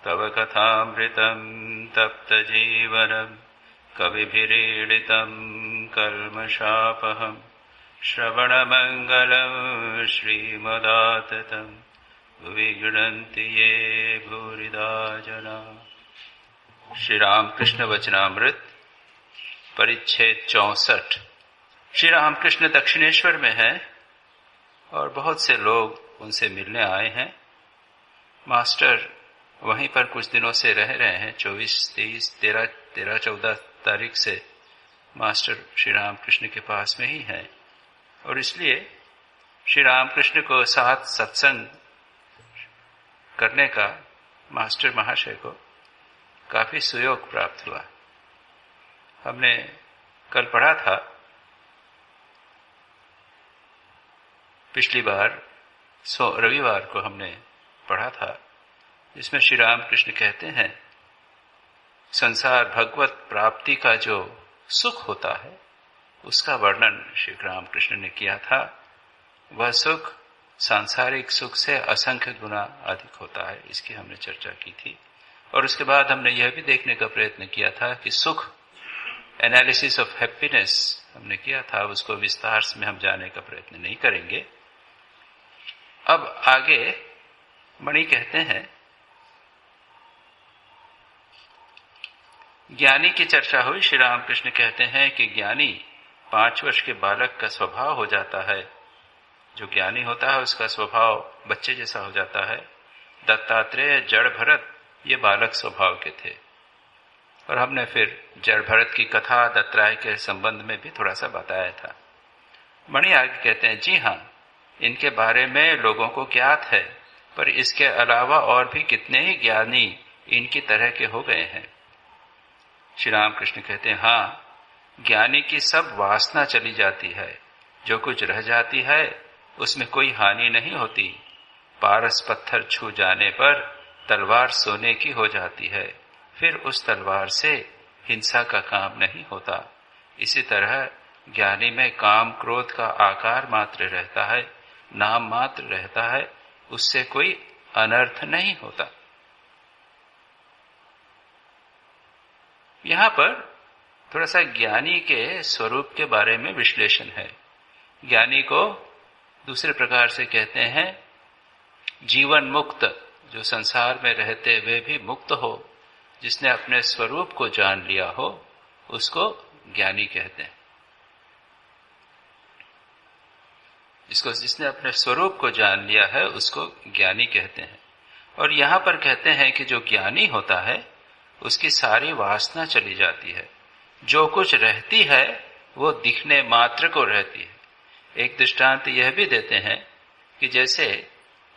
तव कथामृतं तप्तजीवनं कविभिरीडितं कल्मषापहं श्रवणमङ्गलं श्रीमदाततं भुवि गृह्णन्ति ये भूरिदा जना। श्री रामकृष्ण वचनामृत परिच्छेद 64। श्री रामकृष्ण दक्षिणेश्वर में हैं और बहुत से लोग उनसे मिलने आए हैं। मास्टर वहीं पर कुछ दिनों से रह रहे हैं। 24, 23, 13, 14 तारीख से मास्टर श्री रामकृष्ण के पास में ही हैं और इसलिए श्री रामकृष्ण को साथ सत्संग करने का मास्टर महाशय को काफी सुयोग प्राप्त हुआ। हमने कल पढ़ा था, पिछली बार रविवार को हमने पढ़ा था, जिसमें श्री रामकृष्ण कहते हैं संसार भगवत प्राप्ति का जो सुख होता है उसका वर्णन श्री रामकृष्ण ने किया था। वह सुख सांसारिक सुख से असंख्य गुना अधिक होता है, इसकी हमने चर्चा की थी। और उसके बाद हमने यह भी देखने का प्रयत्न किया था कि सुख एनालिसिस ऑफ हैप्पीनेस हमने किया था, उसको विस्तार में हम जाने का प्रयत्न नहीं करेंगे। अब आगे मणि कहते हैं, ज्ञानी की चर्चा हुई। श्री रामकृष्ण कहते हैं कि ज्ञानी 5 वर्ष के बालक का स्वभाव हो जाता है। जो ज्ञानी होता है उसका स्वभाव बच्चे जैसा हो जाता है। दत्तात्रेय, जड़ भरत ये बालक स्वभाव के थे और हमने फिर जड़ भरत की कथा दत्तात्रेय के संबंध में भी थोड़ा सा बताया था। मणि आगे कहते हैं, जी हाँ, इनके बारे में लोगों को ज्ञात है, पर इसके अलावा और भी कितने ही ज्ञानी इनकी तरह के हो गए हैं। श्री रामकृष्ण कहते हैं, हाँ, ज्ञानी की सब वासना चली जाती है, जो कुछ रह जाती है उसमें कोई हानि नहीं होती। पारस पत्थर छू जाने पर तलवार सोने की हो जाती है, फिर उस तलवार से हिंसा का काम नहीं होता। इसी तरह ज्ञानी में काम क्रोध का आकार मात्र रहता है, नाम मात्र रहता है, उससे कोई अनर्थ नहीं होता। यहां पर थोड़ा सा ज्ञानी के स्वरूप के बारे में विश्लेषण है। ज्ञानी को दूसरे प्रकार से कहते हैं जीवन मुक्त, जो संसार में रहते हुए भी मुक्त हो, जिसने अपने स्वरूप को जान लिया हो, उसको ज्ञानी कहते हैं। जिसने अपने स्वरूप को जान लिया है उसको ज्ञानी कहते हैं। और यहां पर कहते हैं कि जो ज्ञानी होता है उसकी सारी वासना चली जाती है। जो कुछ रहती है वो दिखने मात्र को रहती है। एक दृष्टांत यह भी देते हैं कि जैसे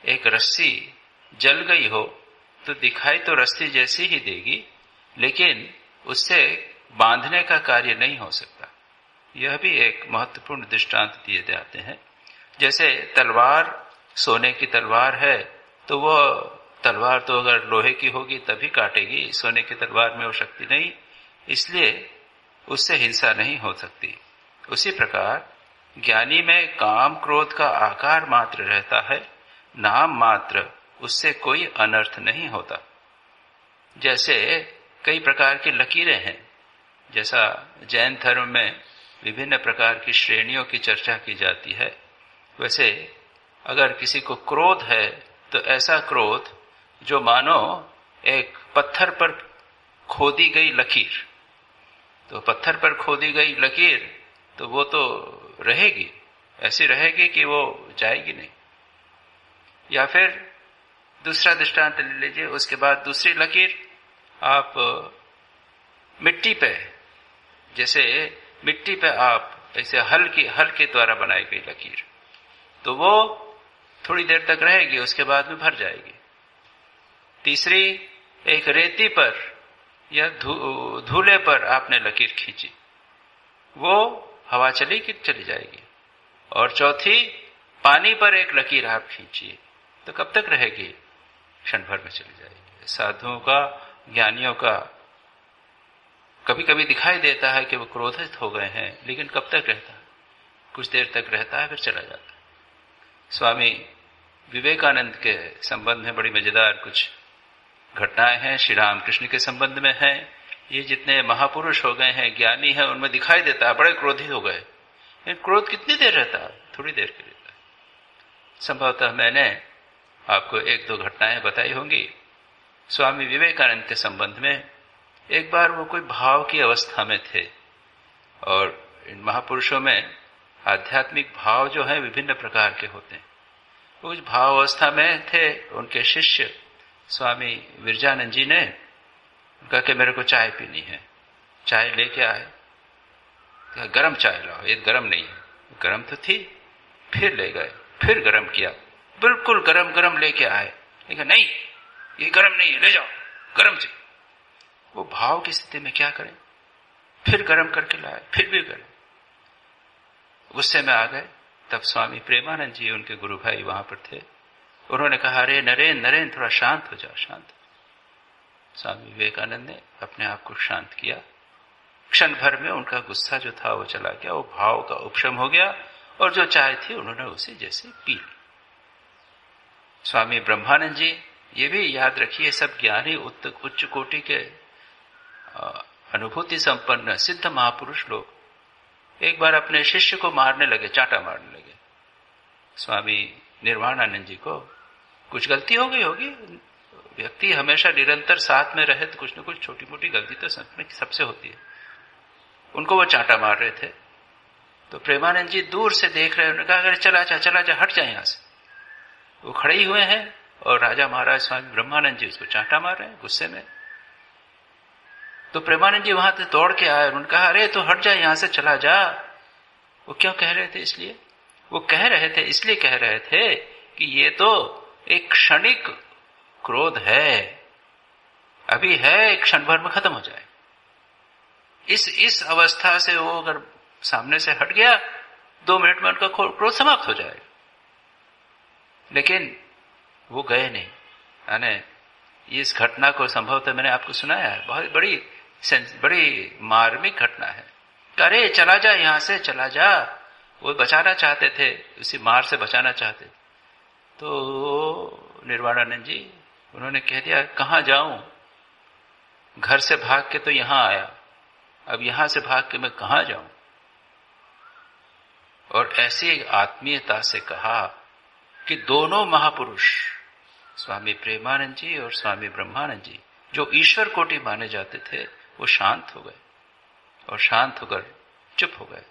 एक रस्सी जल गई हो तो दिखाई तो रस्सी जैसी ही देगी, लेकिन उससे बांधने का कार्य नहीं हो सकता। यह भी एक महत्वपूर्ण दृष्टांत दिए जाते हैं। जैसे तलवार सोने की तलवार है तो वह तलवार तो अगर लोहे की होगी तभी काटेगी, सोने की तलवार में वो शक्ति नहीं, इसलिए उससे हिंसा नहीं हो सकती। उसी प्रकार ज्ञानी में काम क्रोध का आकार मात्र रहता है, नाम मात्र, उससे कोई अनर्थ नहीं होता। जैसे कई प्रकार की लकीरें हैं, जैसा जैन धर्म में विभिन्न प्रकार की श्रेणियों की चर्चा की जाती है, वैसे अगर किसी को क्रोध है तो ऐसा क्रोध जो मानो एक पत्थर पर खोदी गई लकीर, तो पत्थर पर खोदी गई लकीर तो वो तो रहेगी, ऐसी रहेगी कि वो जाएगी नहीं। या फिर दूसरा दृष्टांत ले लीजिए, उसके बाद दूसरी लकीर आप मिट्टी पे, जैसे मिट्टी पे आप ऐसे हल के द्वारा बनाई गई लकीर, तो वो थोड़ी देर तक रहेगी, उसके बाद में भर जाएगी। तीसरी एक रेती पर या धूले पर आपने लकीर खींची, वो हवा चली कि चली जाएगी। और चौथी पानी पर एक लकीर आप खींचिए तो कब तक रहेगी? क्षण भर में चली जाएगी। साधुओं का, ज्ञानियों का कभी कभी दिखाई देता है कि वो क्रोधित हो गए हैं, लेकिन कब तक रहता है? कुछ देर तक रहता है, फिर चला जाता है। स्वामी विवेकानंद के संबंध में बड़ी मजेदार कुछ घटनाएं हैं श्री रामकृष्ण के संबंध में हैं। ये जितने महापुरुष हो गए हैं, ज्ञानी हैं, उनमें दिखाई देता है बड़े क्रोधी हो गए। इन क्रोध कितनी देर रहता है? थोड़ी देर के लिए। संभवतः मैंने आपको एक दो घटनाएं बताई होंगी। स्वामी विवेकानंद के संबंध में एक बार वो कोई भाव की अवस्था में थे, और इन महापुरुषों में आध्यात्मिक भाव जो है विभिन्न प्रकार के होते हैं। उस भाव अवस्था में थे। उनके शिष्य स्वामी विरजानंद जी ने कहा कि मेरे को चाय पीनी है। चाय लेके आए, कहा गरम चाय लाओ, ये गरम नहीं है। गरम तो थी। फिर ले गए, फिर गरम किया, बिल्कुल गरम गरम लेके आए। लेकिन नहीं, ये गरम नहीं है, ले जाओ, गरम चाहिए। वो भाव की स्थिति में क्या करें? फिर गरम करके लाए, फिर भी गरम। गुस्से में आ गए। तब स्वामी प्रेमानंद जी, उनके गुरु भाई वहां पर थे, उन्होंने कहा, अरे नरेन नरेन थोड़ा शांत हो जाओ, शांत। स्वामी विवेकानंद ने अपने आप को शांत किया। क्षण भर में उनका गुस्सा जो था वो चला गया, वो भाव का उपशम हो गया, और जो चाय थी उन्होंने उसे जैसे पी ली। स्वामी ब्रह्मानंद जी, ये भी याद रखिए, सब ज्ञानी उच्च कोटि के अनुभूति संपन्न सिद्ध महापुरुष लोग एक बार अपने शिष्य को मारने लगे, चांटा मारने लगे। स्वामी निर्वाणानंद जी को कुछ गलती हो गई होगी। व्यक्ति हमेशा निरंतर साथ में रहे तो कुछ न कुछ छोटी मोटी गलती तो सबसे होती है। उनको वो चांटा मार रहे थे, तो प्रेमानंद जी दूर से देख रहे हैं। उन्होंने कहा, अगर चला जा, हट जाए यहां से। वो खड़े ही हुए हैं और राजा महाराज स्वामी ब्रह्मानंद जी उसको चांटा मार रहे हैं गुस्से में। तो प्रेमानंद जी वहां से दौड़ के आए। उन्होंने कहा, अरे तो हट जा यहां से, चला जा। वो क्यों कह रहे थे? इसलिए वो कह रहे थे, इसलिए कह रहे थे कि ये तो एक क्षणिक क्रोध है, अभी है, क्षण भर में खत्म हो जाए। इस अवस्था से वो अगर सामने से हट गया, 2 मिनट में उनका क्रोध समाप्त हो जाएगा। लेकिन वो गए नहीं। यानी इस घटना को संभवतः मैंने आपको सुनाया है, बहुत बड़ी मार्मिक घटना है। अरे चला जा यहां से, चला जा। वो बचाना चाहते थे, उसी मार से बचाना चाहते थे। तो निर्वाणानंद जी, उन्होंने कह दिया, कहां जाऊं? घर से भाग के तो यहां आया, अब यहां से भाग के मैं कहां जाऊं? और ऐसी आत्मीयता से कहा कि दोनों महापुरुष, स्वामी प्रेमानंद जी और स्वामी ब्रह्मानंद जी, जो ईश्वर कोटि माने जाते थे, वो शांत हो गए और शांत होकर चुप हो गए।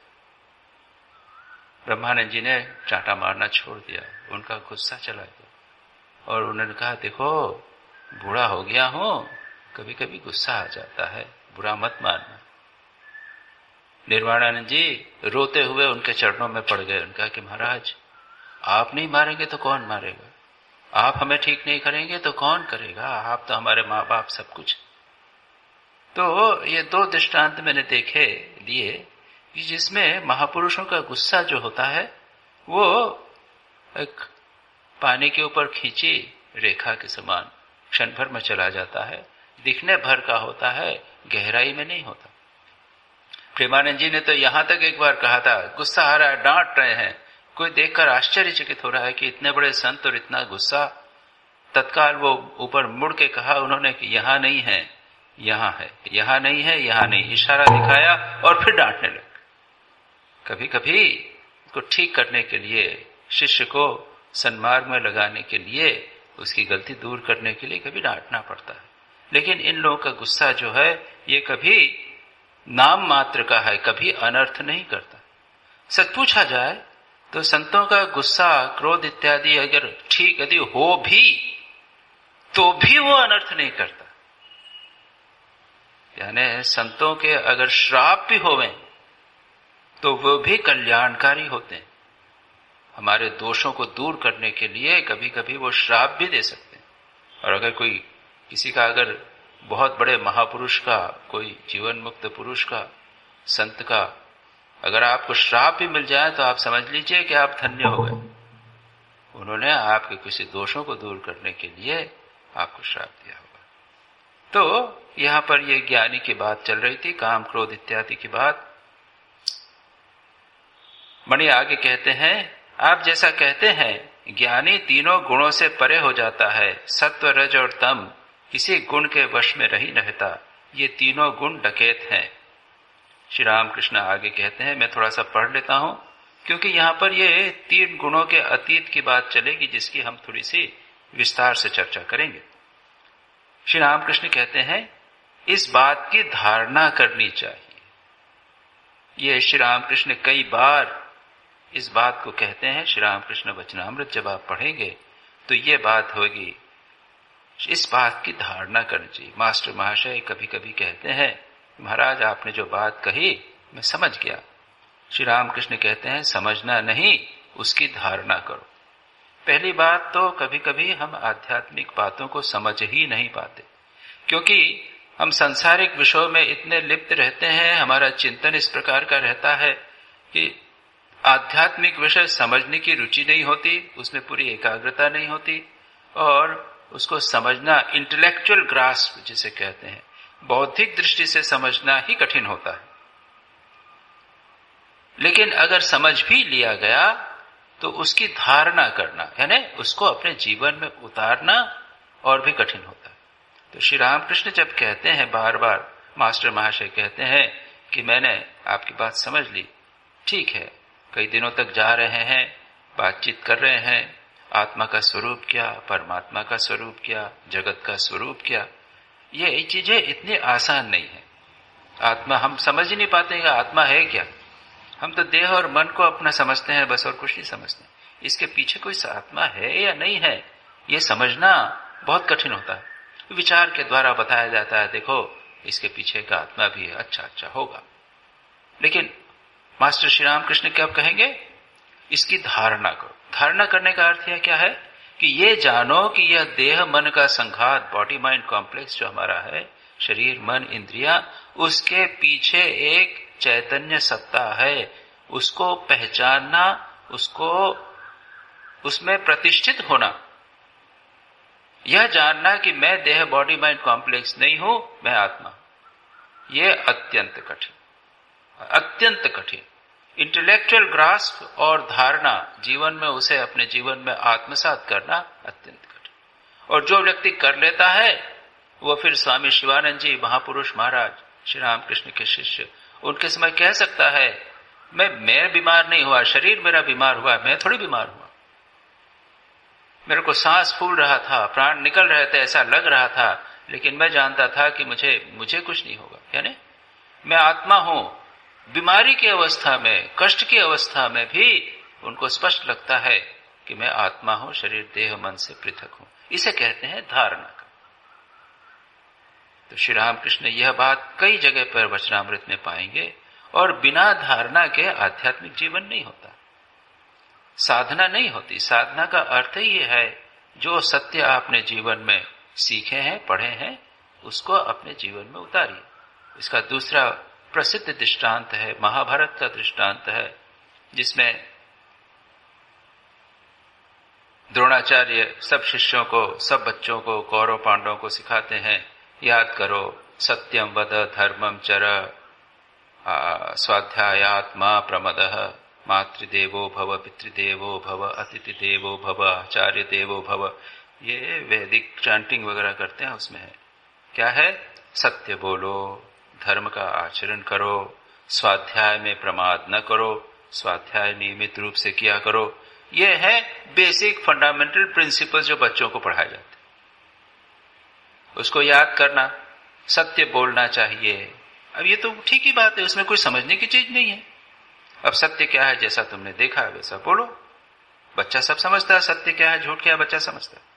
ब्रह्मानंद जी ने चांटा मारना छोड़ दिया, उनका गुस्सा चला गया और उन्होंने कहा, देखो बूढ़ा हो गया हूं, कभी कभी गुस्सा आ जाता है, बुरा मत मानना। निर्वाणानंद जी रोते हुए उनके चरणों में पड़ गए। उनका कि महाराज, आप नहीं मारेंगे तो कौन मारेगा? आप हमें ठीक नहीं करेंगे तो कौन करेगा? आप तो हमारे माँ बाप सब कुछ। तो ये 2 दृष्टांत मैंने देखे लिए कि जिसमें महापुरुषों का गुस्सा जो होता है वो एक पानी के ऊपर खींची रेखा के समान क्षण भर में चला जाता है, दिखने भर का होता है, गहराई में नहीं होता। प्रेमानंद जी ने तो यहां तक एक बार कहा था, गुस्सा आ रहा है, डांट रहे हैं, कोई देखकर आश्चर्यचकित हो रहा है कि इतने बड़े संत और इतना गुस्सा। तत्काल वो ऊपर मुड़ के कहा उन्होंने कि यहां नहीं है, यहां है, यहां नहीं है, यहां नहीं, इशारा दिखाया और फिर डांटने लगे। कभी कभी उसको ठीक करने के लिए, शिष्य को सन्मार्ग में लगाने के लिए, उसकी गलती दूर करने के लिए कभी डांटना पड़ता है। लेकिन इन लोगों का गुस्सा जो है ये कभी नाम मात्र का है, कभी अनर्थ नहीं करता। सच पूछा जाए तो संतों का गुस्सा, क्रोध इत्यादि अगर ठीक यदि हो भी तो भी वो अनर्थ नहीं करता। यानी संतों के अगर श्राप भी होवें तो वो भी कल्याणकारी होते हैं। हमारे दोषों को दूर करने के लिए कभी कभी वो श्राप भी दे सकते हैं। और अगर कोई किसी का, अगर बहुत बड़े महापुरुष का, कोई जीवन मुक्त पुरुष का, संत का अगर आपको श्राप भी मिल जाए तो आप समझ लीजिए कि आप धन्य हो गए। उन्होंने आपके किसी दोषों को दूर करने के लिए आपको श्राप दिया होगा। तो यहां पर ये ज्ञानी की बात चल रही थी, काम क्रोध इत्यादि की बात। मणि आगे कहते हैं, आप जैसा कहते हैं ज्ञानी तीनों गुणों से परे हो जाता है, सत्व रज और तम, किसी गुण के वश में नहीं रहता। ये तीनों गुण डकैत हैं। श्री रामकृष्ण आगे कहते हैं, मैं थोड़ा सा पढ़ लेता हूं, क्योंकि यहां पर ये 3 गुणों के अतीत की बात चलेगी, जिसकी हम थोड़ी सी विस्तार से चर्चा करेंगे। श्री रामकृष्ण कहते हैं, इस बात की धारणा करनी चाहिए। ये श्री रामकृष्ण कई बार इस बात को कहते हैं। श्री रामकृष्ण वचनामृत जब आप पढ़ेंगे तो ये बात होगी, इस बात की धारणा करनी चाहिए। मास्टर महाशय कभी कभी कहते हैं, महाराज आपने जो बात कही मैं समझ गया। श्री रामकृष्ण कहते हैं, समझना नहीं, उसकी धारणा करो। पहली बात तो कभी कभी हम आध्यात्मिक बातों को समझ ही नहीं पाते, क्योंकि हम सांसारिक विषयों में इतने लिप्त रहते हैं, हमारा चिंतन इस प्रकार का रहता है कि आध्यात्मिक विषय समझने की रुचि नहीं होती, उसमें पूरी एकाग्रता नहीं होती, और उसको समझना, इंटेलेक्चुअल ग्रास्प जिसे कहते हैं, बौद्धिक दृष्टि से समझना ही कठिन होता है। लेकिन अगर समझ भी लिया गया तो उसकी धारणा करना, यानी उसको अपने जीवन में उतारना और भी कठिन होता है। तो श्री रामकृष्ण जब कहते हैं, बार बार मास्टर महाशय कहते हैं कि मैंने आपकी बात समझ ली, ठीक है, कई दिनों तक जा रहे हैं, बातचीत कर रहे हैं, आत्मा का स्वरूप क्या, परमात्मा का स्वरूप क्या, जगत का स्वरूप क्या, ये चीजें इतनी आसान नहीं है। आत्मा हम समझ ही नहीं पाते हैं, आत्मा है क्या। हम तो देह और मन को अपना समझते हैं बस, और कुछ नहीं समझते। इसके पीछे कोई आत्मा है या नहीं है, ये समझना बहुत कठिन होता है। विचार के द्वारा बताया जाता है, देखो इसके पीछे का आत्मा भी है, अच्छा होगा। लेकिन मास्टर श्री रामकृष्ण क्या कहेंगे, इसकी धारणा करो। धारणा करने का अर्थ यह क्या है कि ये जानो कि यह देह मन का संघात, बॉडी माइंड कॉम्प्लेक्स जो हमारा है, शरीर मन इंद्रिया, उसके पीछे एक चैतन्य सत्ता है। उसको पहचानना, उसको उसमें प्रतिष्ठित होना, यह जानना कि मैं देह बॉडी माइंड कॉम्प्लेक्स नहीं हूं, मैं आत्मा, ये अत्यंत कठिन। इंटेलेक्चुअल ग्रास्प और धारणा, जीवन में उसे अपने जीवन में आत्मसात करना अत्यंत कठिन। और जो व्यक्ति कर लेता है वो फिर स्वामी शिवानंद जी महापुरुष महाराज, श्री रामकृष्ण के शिष्य, उनके समय कह सकता है, मैं बीमार नहीं हुआ, शरीर मेरा बीमार हुआ, मैं थोड़ी बीमार हुआ। मेरे को सांस फूल रहा था, प्राण निकल रहे थे, ऐसा लग रहा था, लेकिन मैं जानता था कि मुझे कुछ नहीं होगा। यानी मैं आत्मा हूं। बीमारी की अवस्था में, कष्ट की अवस्था में भी उनको स्पष्ट लगता है कि मैं आत्मा हूं, शरीर देह मन से पृथक हूं। इसे कहते हैं धारणा का। तो श्री रामकृष्ण यह बात कई जगह पर वचनामृत में पाएंगे। और बिना धारणा के आध्यात्मिक जीवन नहीं होता, साधना नहीं होती। साधना का अर्थ ही ये है, जो सत्य आपने जीवन में सीखे हैं, पढ़े हैं, उसको अपने जीवन में उतारिए। इसका दूसरा प्रसिद्ध दृष्टांत है, महाभारत का दृष्टांत है, जिसमें द्रोणाचार्य सब शिष्यों को, सब बच्चों को, कौरव पांडवों को सिखाते हैं, याद करो, सत्यम वद धर्मम चर, स्वाध्यायात्मा प्रमदः, मातृदेवो भव, पितृदेवो भव, अतिथि देवो भव, आचार्य देवो भव। ये वैदिक चैंटिंग वगैरह करते हैं, उसमें है क्या है, सत्य बोलो, धर्म का आचरण करो, स्वाध्याय में प्रमाद न करो, स्वाध्याय नियमित रूप से किया करो। ये है बेसिक फंडामेंटल प्रिंसिपल जो बच्चों को पढ़ाए जाते, उसको याद करना, सत्य बोलना चाहिए। अब ये तो ठीक ही बात है, उसमें कोई समझने की चीज नहीं है। अब सत्य क्या है, जैसा तुमने देखा है वैसा बोलो। बच्चा सब समझता है, सत्य क्या है, झूठ क्या है, बच्चा समझता है।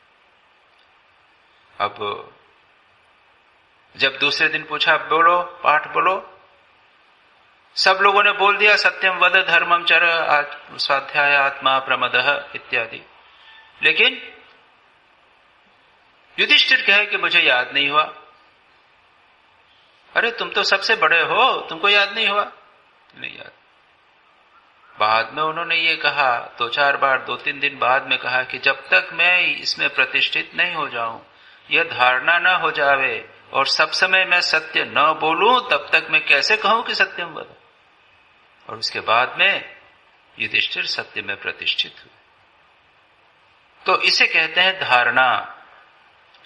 अब जब दूसरे दिन पूछा, बोलो, पाठ बोलो, सब लोगों ने बोल दिया, सत्यम वद धर्मम चर, स्वाध्याय आत्मा प्रमदः इत्यादि। लेकिन युधिष्ठिर कहे कि मुझे याद नहीं हुआ। अरे तुम तो सबसे बड़े हो, तुमको याद नहीं हुआ? नहीं याद। बाद में उन्होंने ये कहा, 2-4 बार, 2-3 दिन बाद में कहा कि जब तक मैं इसमें प्रतिष्ठित नहीं हो जाऊं, यह धारणा न हो जावे और सब समय मैं सत्य न बोलूं, तब तक मैं कैसे कहूं कि सत्यम वद। और उसके बाद में युधिष्ठिर सत्य में प्रतिष्ठित हुए। तो इसे कहते हैं धारणा।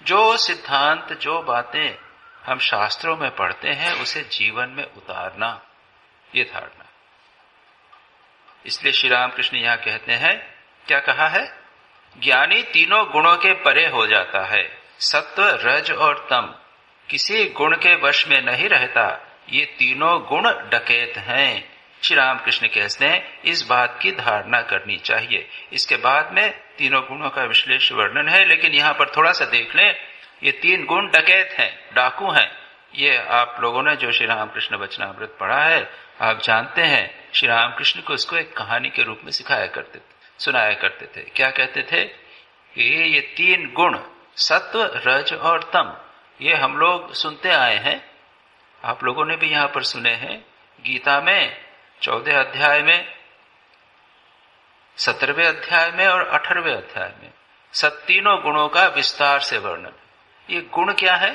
जो सिद्धांत, जो बातें हम शास्त्रों में पढ़ते हैं उसे जीवन में उतारना, ये धारणा। इसलिए श्री रामकृष्ण यहां कहते हैं, क्या कहा है? ज्ञानी तीनों गुणों के परे हो जाता है, सत्व, रज और तम किसी गुण के वश में नहीं रहता। ये तीनों गुण डकैत हैं। श्री रामकृष्ण कहते हैं इस बात की धारणा करनी चाहिए। इसके बाद में तीनों गुणों का विश्लेषण वर्णन है, लेकिन यहां पर थोड़ा सा देख लें, ये तीन गुण डकैत हैं, डाकू हैं। ये आप लोगों ने जो श्री रामकृष्ण वचनामृत पढ़ा है, आप जानते हैं श्री रामकृष्ण को इसको एक कहानी के रूप में सिखाया करते थे, सुनाया करते थे। क्या कहते थे कि ये तीन गुण सत्व, रज और तम, ये हम लोग सुनते आए हैं, आप लोगों ने भी यहां पर सुने हैं। गीता में 14 अध्याय में, 17वें अध्याय में और 18वें अध्याय में सब तीनों गुणों का विस्तार से वर्णन। ये गुण क्या है?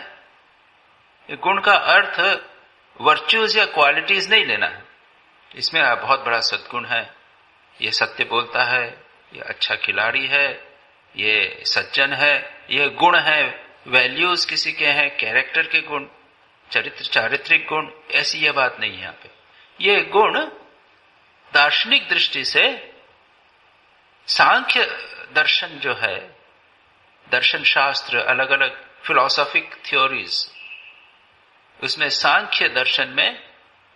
ये गुण का अर्थ वर्च्यूज या क्वालिटीज नहीं लेना है। इसमें बहुत बड़ा सद्गुण है, ये सत्य बोलता है, ये अच्छा खिलाड़ी है, ये सज्जन है, ये गुण है, वैल्यूज किसी के हैं, कैरेक्टर के गुण, चारित्रिक गुण, ऐसी ये बात नहीं है यहाँ पे। ये गुण दार्शनिक दृष्टि से सांख्य दर्शन जो है, दर्शन शास्त्र, अलग अलग फिलोसॉफिक थ्योरीज, उसमें सांख्य दर्शन में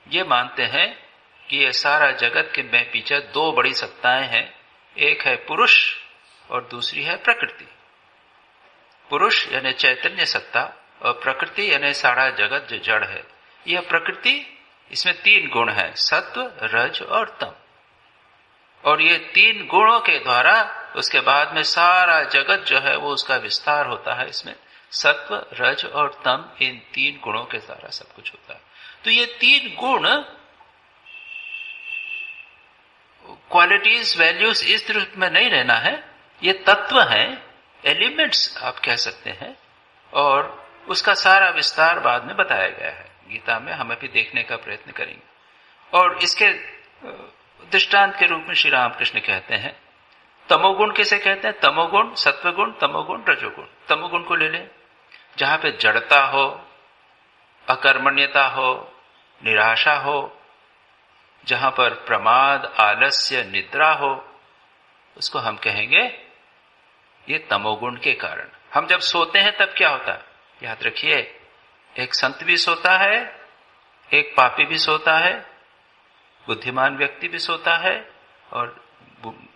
ये मानते हैं कि ये सारा जगत के में पीछे दो बड़ी सत्ताएं हैं, एक है पुरुष और दूसरी है प्रकृति। पुरुष यानी चैतन्य सत्ता और प्रकृति यानी सारा जगत जो जड़ है। यह प्रकृति, इसमें तीन गुण है, सत्व, रज और तम, और ये तीन गुणों के द्वारा उसके बाद में सारा जगत जो है वो उसका विस्तार होता है। इसमें सत्व, रज और तम, इन तीन गुणों के द्वारा सब कुछ होता है। तो ये तीन गुण, क्वालिटीज, वैल्यूज इस रूप में नहीं रहना है, ये तत्व हैं, एलिमेंट्स आप कह सकते हैं, और उसका सारा विस्तार बाद में बताया गया है गीता में, हमें भी देखने का प्रयत्न करेंगे। और इसके दृष्टांत के रूप में श्री रामकृष्ण कहते हैं, तमोगुण किसे कहते हैं? तमोगुण, सत्वगुण, तमोगुण, रजोगुण। तमोगुण को ले लें, जहां पे जड़ता हो, अकर्मण्यता हो, निराशा हो, जहां पर प्रमाद, आलस्य, निद्रा हो, उसको हम कहेंगे ये तमोगुण के कारण। हम जब सोते हैं तब क्या होता है? याद रखिए, एक संत भी सोता है, एक पापी भी सोता है, बुद्धिमान व्यक्ति भी सोता है और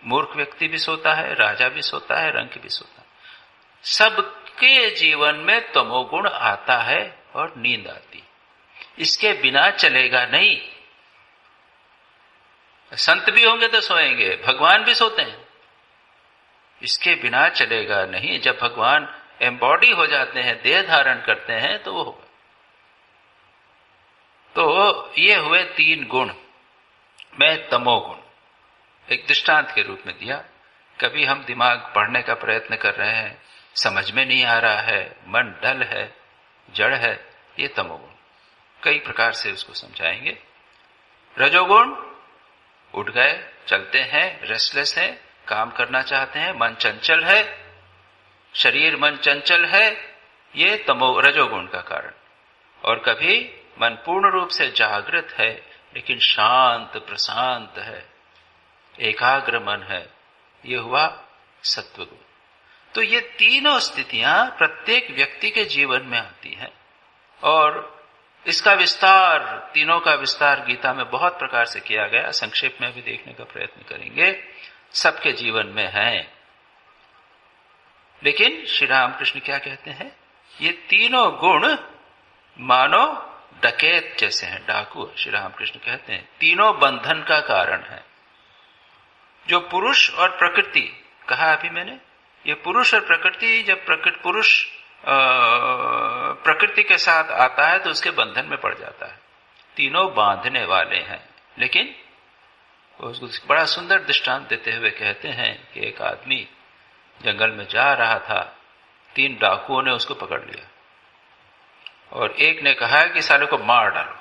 मूर्ख व्यक्ति भी सोता है, राजा भी सोता है, रंक भी सोता है। सबके जीवन में तमोगुण आता है और नींद आती, इसके बिना चलेगा नहीं। संत भी होंगे तो सोएंगे, भगवान भी सोते हैं, इसके बिना चलेगा नहीं। जब भगवान एम्बॉडी हो जाते हैं, देह धारण करते हैं, तो वो होगा। तो ये हुए तीन गुण। मैं तमोगुण एक दृष्टांत के रूप में दिया। कभी हम दिमाग पढ़ने का प्रयत्न कर रहे हैं, समझ में नहीं आ रहा है, मन डल है, जड़ है, ये तमोगुण। कई प्रकार से उसको समझाएंगे। रजोगुण, उठ गए, चलते हैं, रेस्टलेस है, काम करना चाहते हैं, मन चंचल है, शरीर मन चंचल है, ये रजोगुण का कारण। और कभी मन पूर्ण रूप से जागृत है लेकिन शांत प्रशांत है, एकाग्र मन है, ये हुआ सत्वगुण। तो ये तीनों स्थितियां प्रत्येक व्यक्ति के जीवन में आती हैं, और इसका विस्तार, तीनों का विस्तार गीता में बहुत प्रकार से किया गया। संक्षेप में भी देखने का प्रयत्न करेंगे, सबके जीवन में है। लेकिन श्री रामकृष्ण क्या कहते हैं? ये तीनों गुण मानो डकैत जैसे हैं, डाकू। श्री रामकृष्ण कहते हैं तीनों बंधन का कारण है। जो पुरुष और प्रकृति कहा अभी मैंने, ये पुरुष और प्रकृति, जब पुरुष प्रकृति के साथ आता है तो उसके बंधन में पड़ जाता है। तीनों बांधने वाले हैं। लेकिन उसको बड़ा सुंदर दृष्टांत देते हुए कहते हैं कि एक आदमी जंगल में जा रहा था, तीन डाकुओं ने उसको पकड़ लिया, और एक ने कहा कि साले को मार डालो।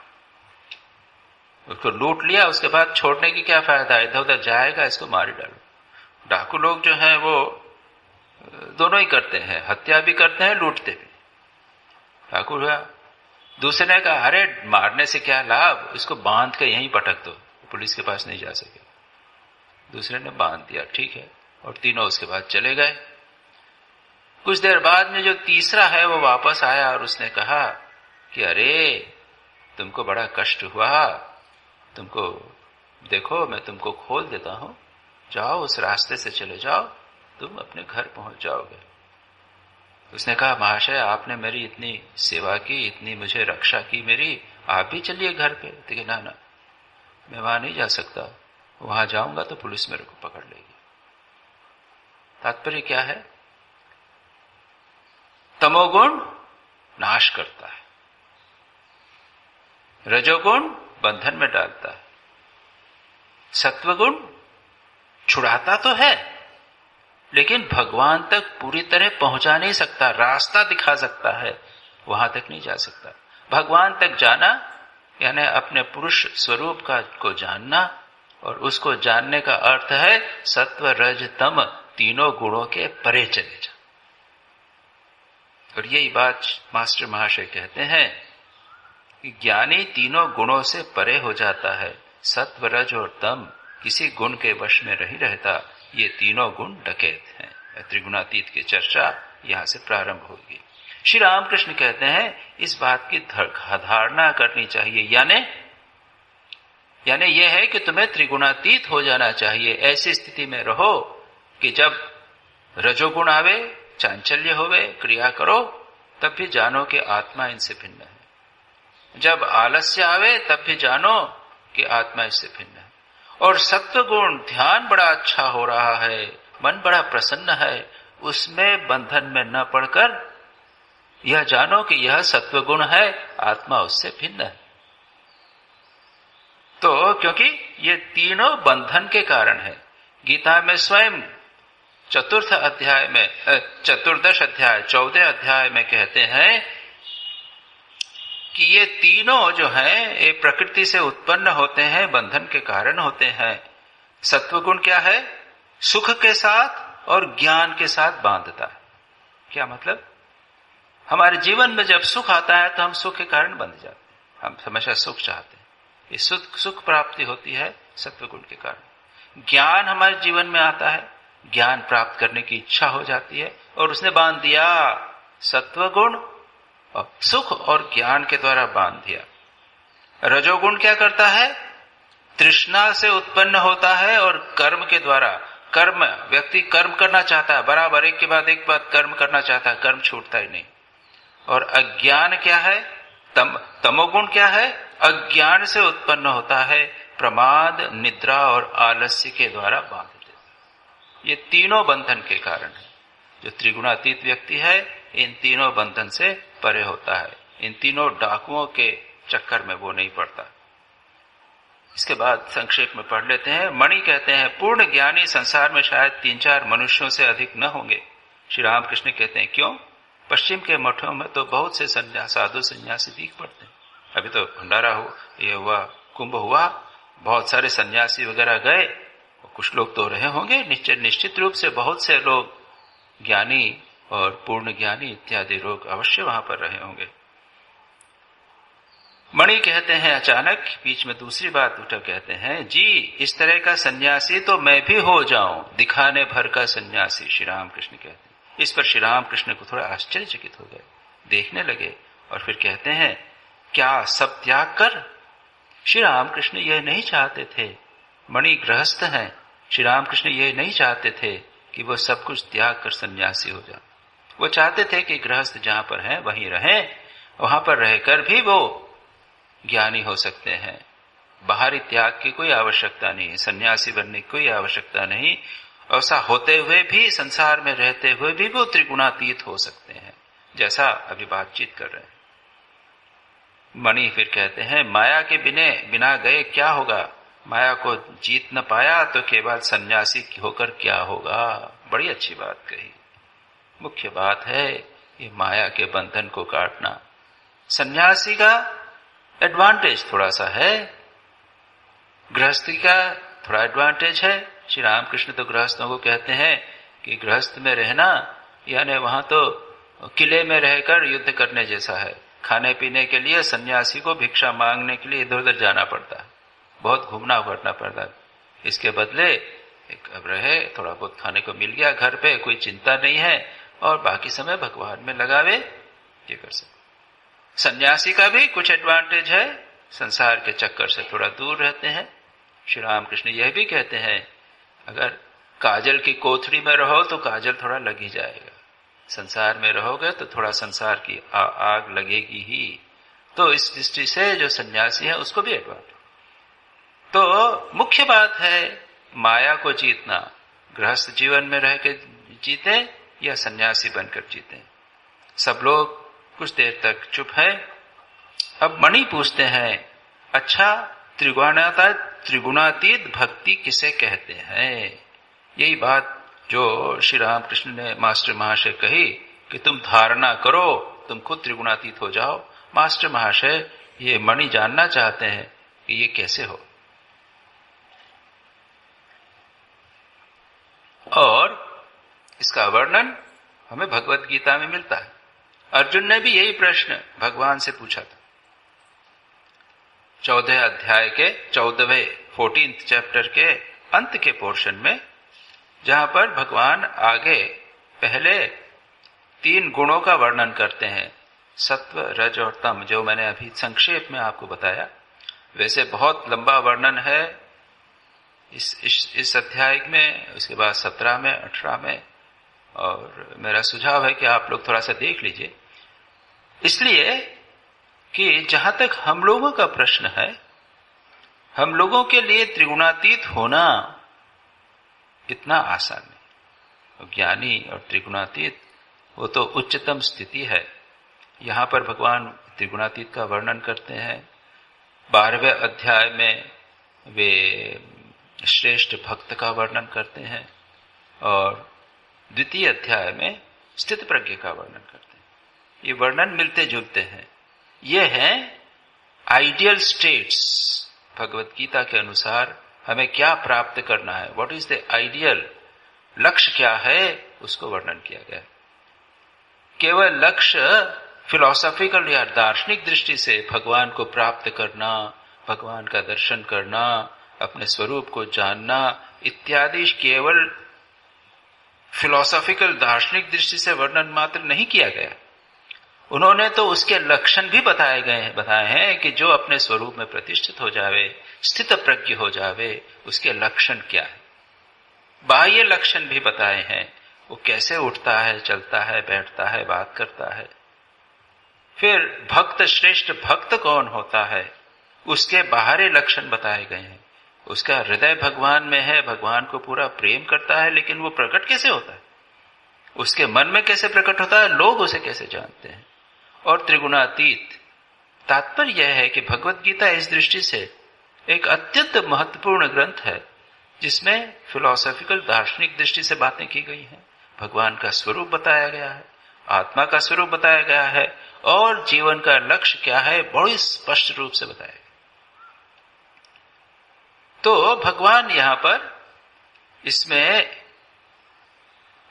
उसको लूट लिया, उसके बाद छोड़ने की क्या फायदा, इधर उधर जाएगा, इसको मार ही डालो। डाकू लोग जो हैं वो दोनों ही करते हैं, हत्या भी करते हैं, लूटते भी। ठाकुर हुआ। दूसरे ने कहा अरे मारने से क्या लाभ, इसको बांध के यहीं पटक दो, पुलिस के पास नहीं जा सके। दूसरे ने बांध दिया, ठीक है, और तीनों उसके बाद चले गए। कुछ देर बाद में जो तीसरा है वो वापस आया और उसने कहा कि अरे तुमको बड़ा कष्ट हुआ, तुमको देखो मैं तुमको खोल देता हूं, जाओ उस रास्ते से चले जाओ, तुम अपने घर पहुंच जाओगे। उसने कहा महाशय आपने मेरी इतनी सेवा की, इतनी मुझे रक्षा की मेरी, आप भी चलिए घर पे। देखिए ना ना, मैं वहां नहीं जा सकता, वहां जाऊंगा तो पुलिस मेरे को पकड़ लेगी। तात्पर्य क्या है? तमोगुण नाश करता है, रजोगुण बंधन में डालता है, सत्वगुण छुड़ाता तो है लेकिन भगवान तक पूरी तरह पहुंचा नहीं सकता, रास्ता दिखा सकता है, वहां तक नहीं जा सकता। भगवान तक जाना यानी अपने पुरुष स्वरूप का को जानना, और उसको जानने का अर्थ है सत्व रज तम तीनों गुणों के परे चले जा। और यही बात मास्टर महाशय कहते हैं कि ज्ञानी तीनों गुणों से परे हो जाता है, सत्व रज और तम किसी गुण के वश में नहीं रहता, ये तीनों गुण डकैत हैं। त्रिगुणातीत की चर्चा यहां से प्रारंभ होगी। श्री रामकृष्ण कहते हैं इस बात की धारणा करनी चाहिए, यानी यह है कि तुम्हें त्रिगुणातीत हो जाना चाहिए। ऐसी स्थिति में रहो कि जब रजोगुण आवे, चांचल्य होवे, क्रिया करो, तब भी जानो कि आत्मा इनसे भिन्न है। जब आलस्य आवे तब भी जानो कि आत्मा इससे भिन्न है। और सत्वगुण ध्यान बड़ा अच्छा हो रहा है, मन बड़ा प्रसन्न है, उसमें बंधन में न पड़कर यह जानो कि यह सत्वगुण है, आत्मा उससे भिन्न है। तो क्योंकि ये तीनों बंधन के कारण है। गीता में स्वयं चतुर्दश अध्याय 14 अध्याय में कहते हैं कि ये तीनों जो हैं ये प्रकृति से उत्पन्न होते हैं, बंधन के कारण होते हैं। सत्वगुण क्या है? सुख के साथ और ज्ञान के साथ बांधता है। क्या मतलब? हमारे जीवन में जब सुख आता है तो हम सुख के कारण बंध जाते हैं, हम हमेशा सुख चाहते हैं, ये सुख प्राप्ति होती है सत्वगुण के कारण। ज्ञान हमारे जीवन में आता है, ज्ञान प्राप्त करने की इच्छा हो जाती है और उसने बांध दिया, सत्वगुण और सुख और ज्ञान के द्वारा बांध दिया। रजोगुण क्या करता है? तृष्णा से उत्पन्न होता है और कर्म के द्वारा, कर्म व्यक्ति कर्म करना चाहता है, बराबर एक के बाद एक बात कर्म करना चाहता है, कर्म छूटता ही नहीं। और अज्ञान क्या है? तमोगुण क्या है? अज्ञान से उत्पन्न होता है, प्रमाद, निद्रा और आलस्य के द्वारा बांध देता। ये तीनों बंधन के कारण है। जो त्रिगुणातीत व्यक्ति है इन तीनों बंधन से परे होता है, इन तीनों डाकुओं के चक्कर में वो नहीं पड़ता। इसके बाद संक्षेप में पढ़ लेते हैं। मणि कहते हैं पूर्ण ज्ञानी संसार में शायद 3-4 मनुष्यों से अधिक न होंगे। श्री रामकृष्ण कहते हैं क्यों? पश्चिम के मठों में तो बहुत से साधु सन्यासी दिख पड़ते हैं। अभी तो भंडारा हो, ये हुआ, कुंभ हुआ, बहुत सारे सन्यासी वगैरह गए, कुछ लोग तो रहे होंगे, निश्चित रूप से बहुत से लोग ज्ञानी और पूर्ण ज्ञानी इत्यादि लोग अवश्य वहां पर रहे होंगे। मणि कहते हैं अचानक बीच में दूसरी बात उठा, कहते हैं जी इस तरह का सन्यासी तो मैं भी हो जाऊं, दिखाने भर का सन्यासी। श्री रामकृष्ण कहते हैं। इस पर श्री रामकृष्ण को थोड़ा आश्चर्यचकित हो गए, देखने लगे और फिर कहते हैं क्या सब त्याग कर? श्री रामकृष्ण यह नहीं चाहते थे, मणि गृहस्थ हैं, श्री रामकृष्ण यह नहीं चाहते थे कि वो सब कुछ त्याग कर सन्यासी हो जाए। वो चाहते थे कि गृहस्थ जहां पर हैं वहीं रहें, वहां पर रहकर भी वो ज्ञानी हो सकते हैं। बाहरी त्याग की कोई आवश्यकता नहीं, सन्यासी बनने की कोई आवश्यकता नहीं। ऐसा होते हुए भी, संसार में रहते हुए भी वो त्रिगुणातीत हो सकते हैं, जैसा अभी बातचीत कर रहे हैं। मणि फिर कहते हैं माया के बिना गए क्या होगा? माया को जीत न पाया तो केवल सन्यासी होकर क्या होगा? बड़ी अच्छी बात कही। मुख्य बात है ये माया के बंधन को काटना। सन्यासी का एडवांटेज थोड़ा सा है, गृहस्थी का थोड़ा एडवांटेज है। श्री रामकृष्ण तो गृहस्थों को कहते हैं कि गृहस्थ में रहना यानी वहां तो किले में रहकर युद्ध करने जैसा है। खाने पीने के लिए सन्यासी को भिक्षा मांगने के लिए इधर उधर जाना पड़ता है, बहुत घूमना फिरना पड़ता है। इसके बदले अब रहे, थोड़ा बहुत खाने को मिल गया घर पे, कोई चिंता नहीं है, और बाकी समय भगवान में लगावे, ये कर सकते। सन्यासी का भी कुछ एडवांटेज है, संसार के चक्कर से थोड़ा दूर रहते हैं। श्री रामकृष्ण यह भी कहते हैं अगर काजल की कोठरी में रहो तो काजल थोड़ा लग ही जाएगा, संसार में रहोगे तो थोड़ा संसार की आग लगेगी ही। तो इस दृष्टि से जो सन्यासी है उसको भी एडवांटेज। तो मुख्य बात है माया को जीतना, गृहस्थ जीवन में रह के जीते या सन्यासी बनकर जीते। सब लोग कुछ देर तक चुप है। अब मणि पूछते हैं, अच्छा त्रिगुणातीत भक्ति किसे कहते हैं? यही बात जो श्री रामकृष्ण ने मास्टर महाशय कही कि तुम धारणा करो, तुम खुद त्रिगुणातीत हो जाओ। मास्टर महाशय ये मणि जानना चाहते हैं कि ये कैसे हो, और इसका वर्णन हमें भगवत गीता में मिलता है। अर्जुन ने भी यही प्रश्न भगवान से पूछा था 14 अध्याय के 14th चैप्टर के अंत के पोर्शन में, जहां पर भगवान आगे पहले 3 गुणों का वर्णन करते हैं, सत्व, रज और तम, जो मैंने अभी संक्षेप में आपको बताया। वैसे बहुत लंबा वर्णन है इस अध्याय में, उसके बाद 17 में, 18 में, और मेरा सुझाव है कि आप लोग थोड़ा सा देख लीजिए, इसलिए कि जहां तक हम लोगों का प्रश्न है, हम लोगों के लिए त्रिगुणातीत होना इतना आसान नहीं। ज्ञानी और त्रिगुणातीत वो तो उच्चतम स्थिति है। यहां पर भगवान त्रिगुणातीत का वर्णन करते हैं। 12वें अध्याय में वे श्रेष्ठ भक्त का वर्णन करते हैं, और 2य अध्याय में स्थित प्रज्ञ का वर्णन करते हैं। ये वर्णन मिलते जुलते हैं। ये है आइडियल स्टेट्स। भगवत गीता के अनुसार हमें क्या प्राप्त करना है, व्हाट इज द आइडियल, लक्ष्य क्या है, उसको वर्णन किया गया। केवल लक्ष्य फिलॉसॉफिकल या दार्शनिक दृष्टि से भगवान को प्राप्त करना, भगवान का दर्शन करना, अपने स्वरूप को जानना इत्यादि केवल फिलॉसॉफिकल दार्शनिक दृष्टि से वर्णन मात्र नहीं किया गया। उन्होंने तो उसके लक्षण भी बताए हैं कि जो अपने स्वरूप में प्रतिष्ठित हो जावे, स्थित प्रज्ञ हो जावे, उसके लक्षण क्या है। बाह्य लक्षण भी बताए हैं, वो कैसे उठता है, चलता है, बैठता है, बात करता है। फिर भक्त, श्रेष्ठ भक्त कौन होता है, उसके बाहरी लक्षण बताए गए हैं। उसका हृदय भगवान में है, भगवान को पूरा प्रेम करता है, लेकिन वो प्रकट कैसे होता है, उसके मन में कैसे प्रकट होता है, लोग उसे कैसे जानते हैं। और त्रिगुणातीत, तात्पर्य यह है कि भगवत गीता इस दृष्टि से एक अत्यंत महत्वपूर्ण ग्रंथ है, जिसमें फिलॉसॉफिकल दार्शनिक दृष्टि से बातें की गई हैं। भगवान का स्वरूप बताया गया है, आत्मा का स्वरूप बताया गया है, और जीवन का लक्ष्य क्या है बड़ी स्पष्ट रूप से बताया गया। तो भगवान यहां पर इसमें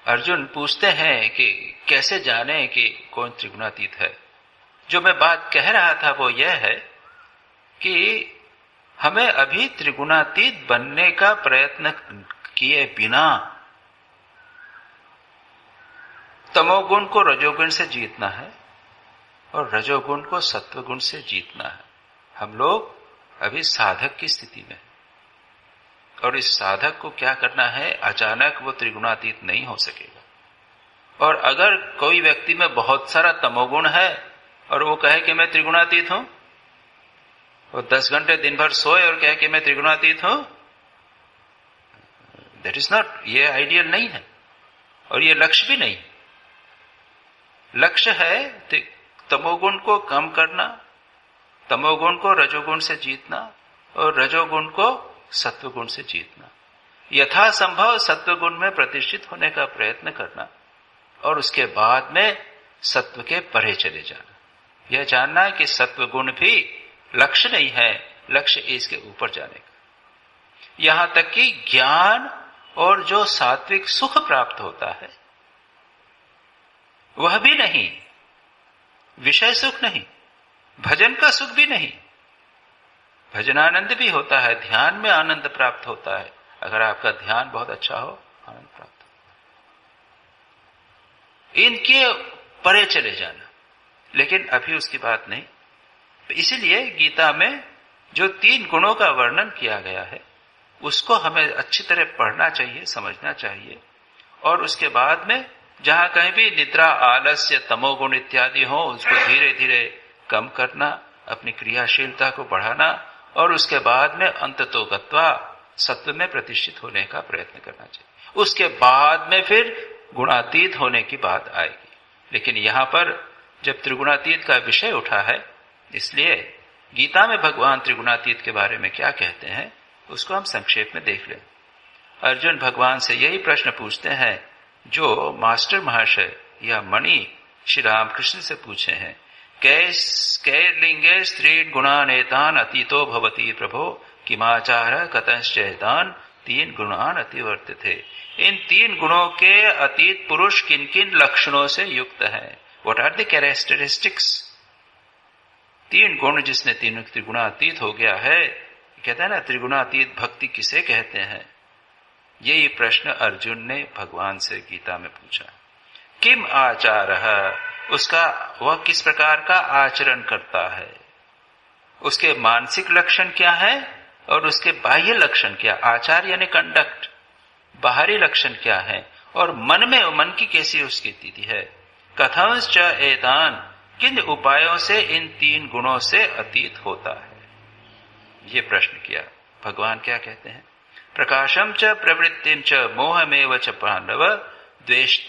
अर्जुन पूछते हैं कि कैसे जाने कि कौन त्रिगुणातीत है। जो मैं बात कह रहा था वो यह है कि हमें अभी त्रिगुणातीत बनने का प्रयत्न किए बिना तमोगुण को रजोगुण से जीतना है और रजोगुण को सत्वगुण से जीतना है। हम लोग अभी साधक की स्थिति में, और इस साधक को क्या करना है, अचानक वो त्रिगुणातीत नहीं हो सकेगा। और अगर कोई व्यक्ति में बहुत सारा तमोगुण है और वो कहे कि मैं त्रिगुणातीत हूं, वो 10 घंटे दिन भर सोए और कहे कि मैं त्रिगुणातीत हूं, दैट इज नॉट, ये आइडियल नहीं है और ये लक्ष्य भी नहीं। लक्ष्य है तमोगुण को कम करना, तमोगुण को रजोगुण से जीतना और रजोगुण को सत्वगुण से जीतना, यथासंभव सत्वगुण में प्रतिष्ठित होने का प्रयत्न करना, और उसके बाद में सत्व के परे चले जाना। यह जानना है कि सत्वगुण भी लक्ष्य नहीं है, लक्ष्य इसके ऊपर जाने का। यहां तक कि ज्ञान और जो सात्विक सुख प्राप्त होता है वह भी नहीं, विषय सुख नहीं, भजन का सुख भी नहीं। भजनानंद भी होता है, ध्यान में आनंद प्राप्त होता है। अगर आपका ध्यान बहुत अच्छा हो, आनंद प्राप्त हो। इनके परे चले जाना, लेकिन अभी उसकी बात नहीं। इसीलिए गीता में जो 3 गुणों का वर्णन किया गया है उसको हमें अच्छी तरह पढ़ना चाहिए, समझना चाहिए। और उसके बाद में जहां कहीं भी निद्रा, आलस्य, तमोगुण इत्यादि हो उसको धीरे धीरे कम करना, अपनी क्रियाशीलता को बढ़ाना, और उसके बाद में अंततो गत्वा सत्व में प्रतिष्ठित होने का प्रयत्न करना चाहिए। उसके बाद में फिर गुणातीत होने की बात आएगी। लेकिन यहां पर जब त्रिगुणातीत का विषय उठा है, इसलिए गीता में भगवान त्रिगुणातीत के बारे में क्या कहते हैं उसको हम संक्षेप में देख लें। अर्जुन भगवान से यही प्रश्न पूछते हैं जो मास्टर महाशय या मणि श्री रामकृष्ण से पूछे हैं। कैर्लिंगे स्त्रीन गुणान एतान अतीतो भवति प्रभो किमाचार कतश्चैतान 3 गुणान अतिवर्तिते। इन 3 गुणों के अतीत पुरुष किन किन लक्षणों से युक्त है? What are the characteristics? 3 गुण जिसने 3 त्रिगुणातीत हो गया है, कहता है ना त्रिगुणातीत भक्ति किसे कहते हैं? यही प्रश्न अर्जुन ने भगवान से गीता में पूछा। किम आचारः, उसका वह किस प्रकार का आचरण करता है, उसके मानसिक लक्षण क्या है और उसके बाह्य लक्षण क्या, आचार यानी कंडक्ट, बाहरी लक्षण क्या है, और मन की कैसी उसकी स्थिति है। कथंश्च एतान, किन उपायों से इन 3 गुणों से अतीत होता है, ये प्रश्न किया। भगवान क्या कहते हैं? प्रकाशम च प्रवृत्तिम च मोहमेव च पांडव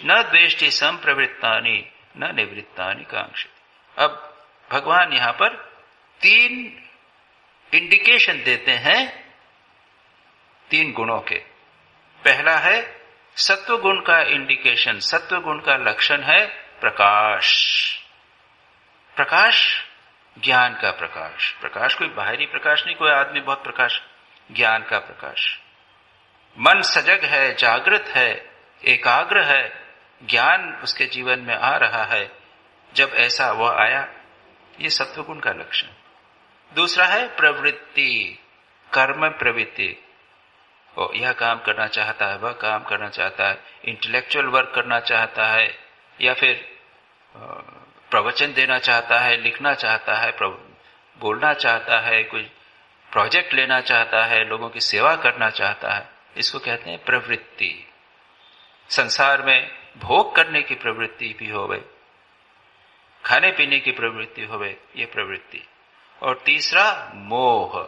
न द्वेष्टि संप्रवृत्तानि न निवृत्तानि कांक्षति। अब भगवान यहां पर 3 इंडिकेशन देते हैं 3 गुणों के। पहला है सत्व गुण का इंडिकेशन, सत्व गुण का लक्षण है प्रकाश। प्रकाश ज्ञान का प्रकाश, प्रकाश कोई बाहरी प्रकाश नहीं, कोई आदमी बहुत प्रकाश, ज्ञान का प्रकाश। मन सजग है, जागृत है, एकाग्र है, ज्ञान उसके जीवन में आ रहा है। जब ऐसा वह आया, ये सत्वगुण का लक्षण। दूसरा है प्रवृत्ति, कर्म प्रवृत्ति, यह काम करना चाहता है, वह काम करना चाहता है, इंटेलेक्चुअल वर्क करना चाहता है, या फिर प्रवचन देना चाहता है, लिखना चाहता है, बोलना चाहता है, कोई प्रोजेक्ट लेना चाहता है, लोगों की सेवा करना चाहता है, इसको कहते हैं प्रवृत्ति। संसार में भोग करने की प्रवृत्ति भी होवे, खाने पीने की प्रवृत्ति होवे, ये प्रवृत्ति। और तीसरा मोह,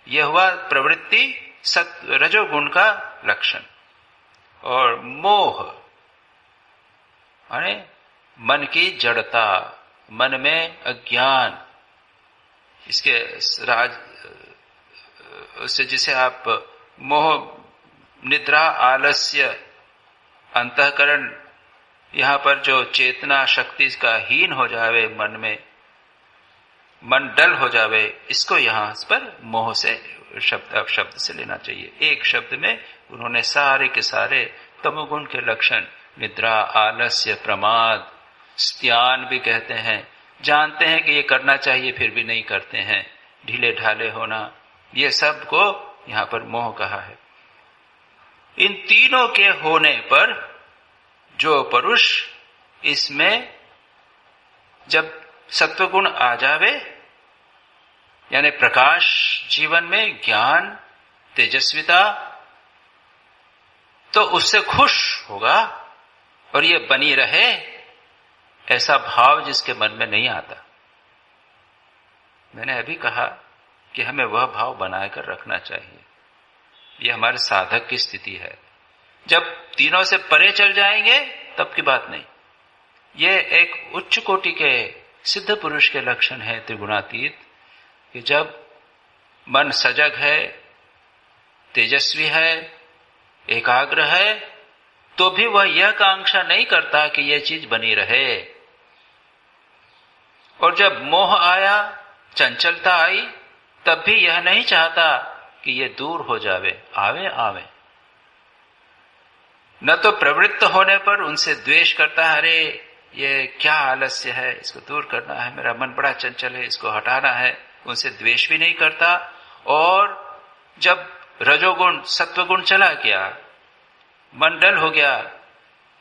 यह हुआ प्रवृत्ति रजोगुण का लक्षण। और मोह यानी मन की जड़ता, मन में अज्ञान, इसके उससे जिसे आप मोह, निद्रा, आलस्य, अंतःकरण, यहां पर जो चेतना शक्ति का हीन हो जावे, मन में मन डल हो जावे, इसको यहां पर मोह से शब्द से लेना चाहिए। एक शब्द में उन्होंने सारे के सारे तमोगुण के लक्षण, निद्रा, आलस्य, प्रमाद, स्त्यान भी कहते हैं, जानते हैं कि ये करना चाहिए फिर भी नहीं करते हैं, ढीले ढाले होना, ये सब को यहां पर मोह कहा है। इन तीनों के होने पर जो पुरुष इसमें जब सत्वगुण आ जावे, यानी प्रकाश जीवन में, ज्ञान, तेजस्विता, तो उससे खुश होगा और ये बनी रहे, ऐसा भाव जिसके मन में नहीं आता। मैंने अभी कहा कि हमें वह भाव बनाकर रखना चाहिए, ये हमारे साधक की स्थिति है। जब तीनों से परे चल जाएंगे तब की बात नहीं। ये एक उच्च कोटि के सिद्ध पुरुष के लक्षण है त्रिगुणातीत, कि जब मन सजग है, तेजस्वी है, एकाग्र है, तो भी वह यह कांक्षा नहीं करता कि यह चीज बनी रहे। और जब मोह आया, चंचलता आई, तब भी यह नहीं चाहता कि यह दूर हो जावे, आवे आवे। न तो प्रवृत्त होने पर उनसे द्वेष करता है, अरे ये क्या आलस्य है, इसको दूर करना है, मेरा मन बड़ा चंचल है, इसको हटाना है, उनसे द्वेष भी नहीं करता। और जब रजोगुण सत्वगुण चला गया, मन डल हो गया,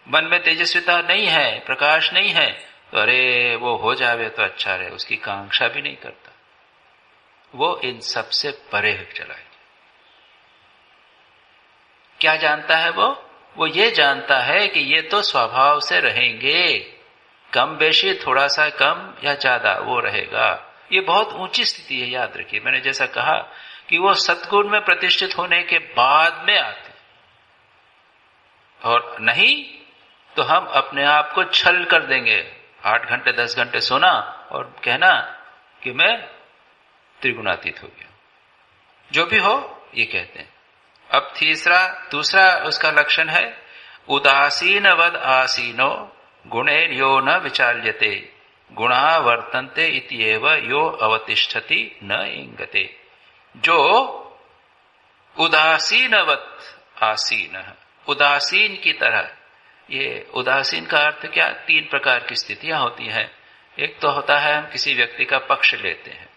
मन में तेजस्विता नहीं है, प्रकाश नहीं है, तो अरे वो हो जावे तो अच्छा रहे, उसकी कांक्षा भी नहीं करता। वो इन सब से परे चला गया। क्या जानता है वो ये जानता है कि ये तो स्वभाव से रहेंगे, कम बेशी, थोड़ा सा कम या ज्यादा वो रहेगा। ये बहुत ऊंची स्थिति है, याद रखिए। मैंने जैसा कहा कि वो सत्गुण में प्रतिष्ठित होने के बाद में आते, और नहीं तो हम अपने आप को छल कर देंगे। 8 घंटे 10 घंटे सोना और कहना कि मैं त्रिगुणातीत हो गया। जो भी हो ये कहते हैं। अब दूसरा उसका लक्षण है उदासीन वद आसीनो गुणे यो न विचाल्यते गुणा वर्तन्ते इत्येव यो अवतिष्ठति न इंगते। जो उदासीनवत आसीन, उदासीन की तरह। ये उदासीन का अर्थ क्या? 3 प्रकार की स्थितियां होती हैं। एक तो होता है हम किसी व्यक्ति का पक्ष लेते हैं,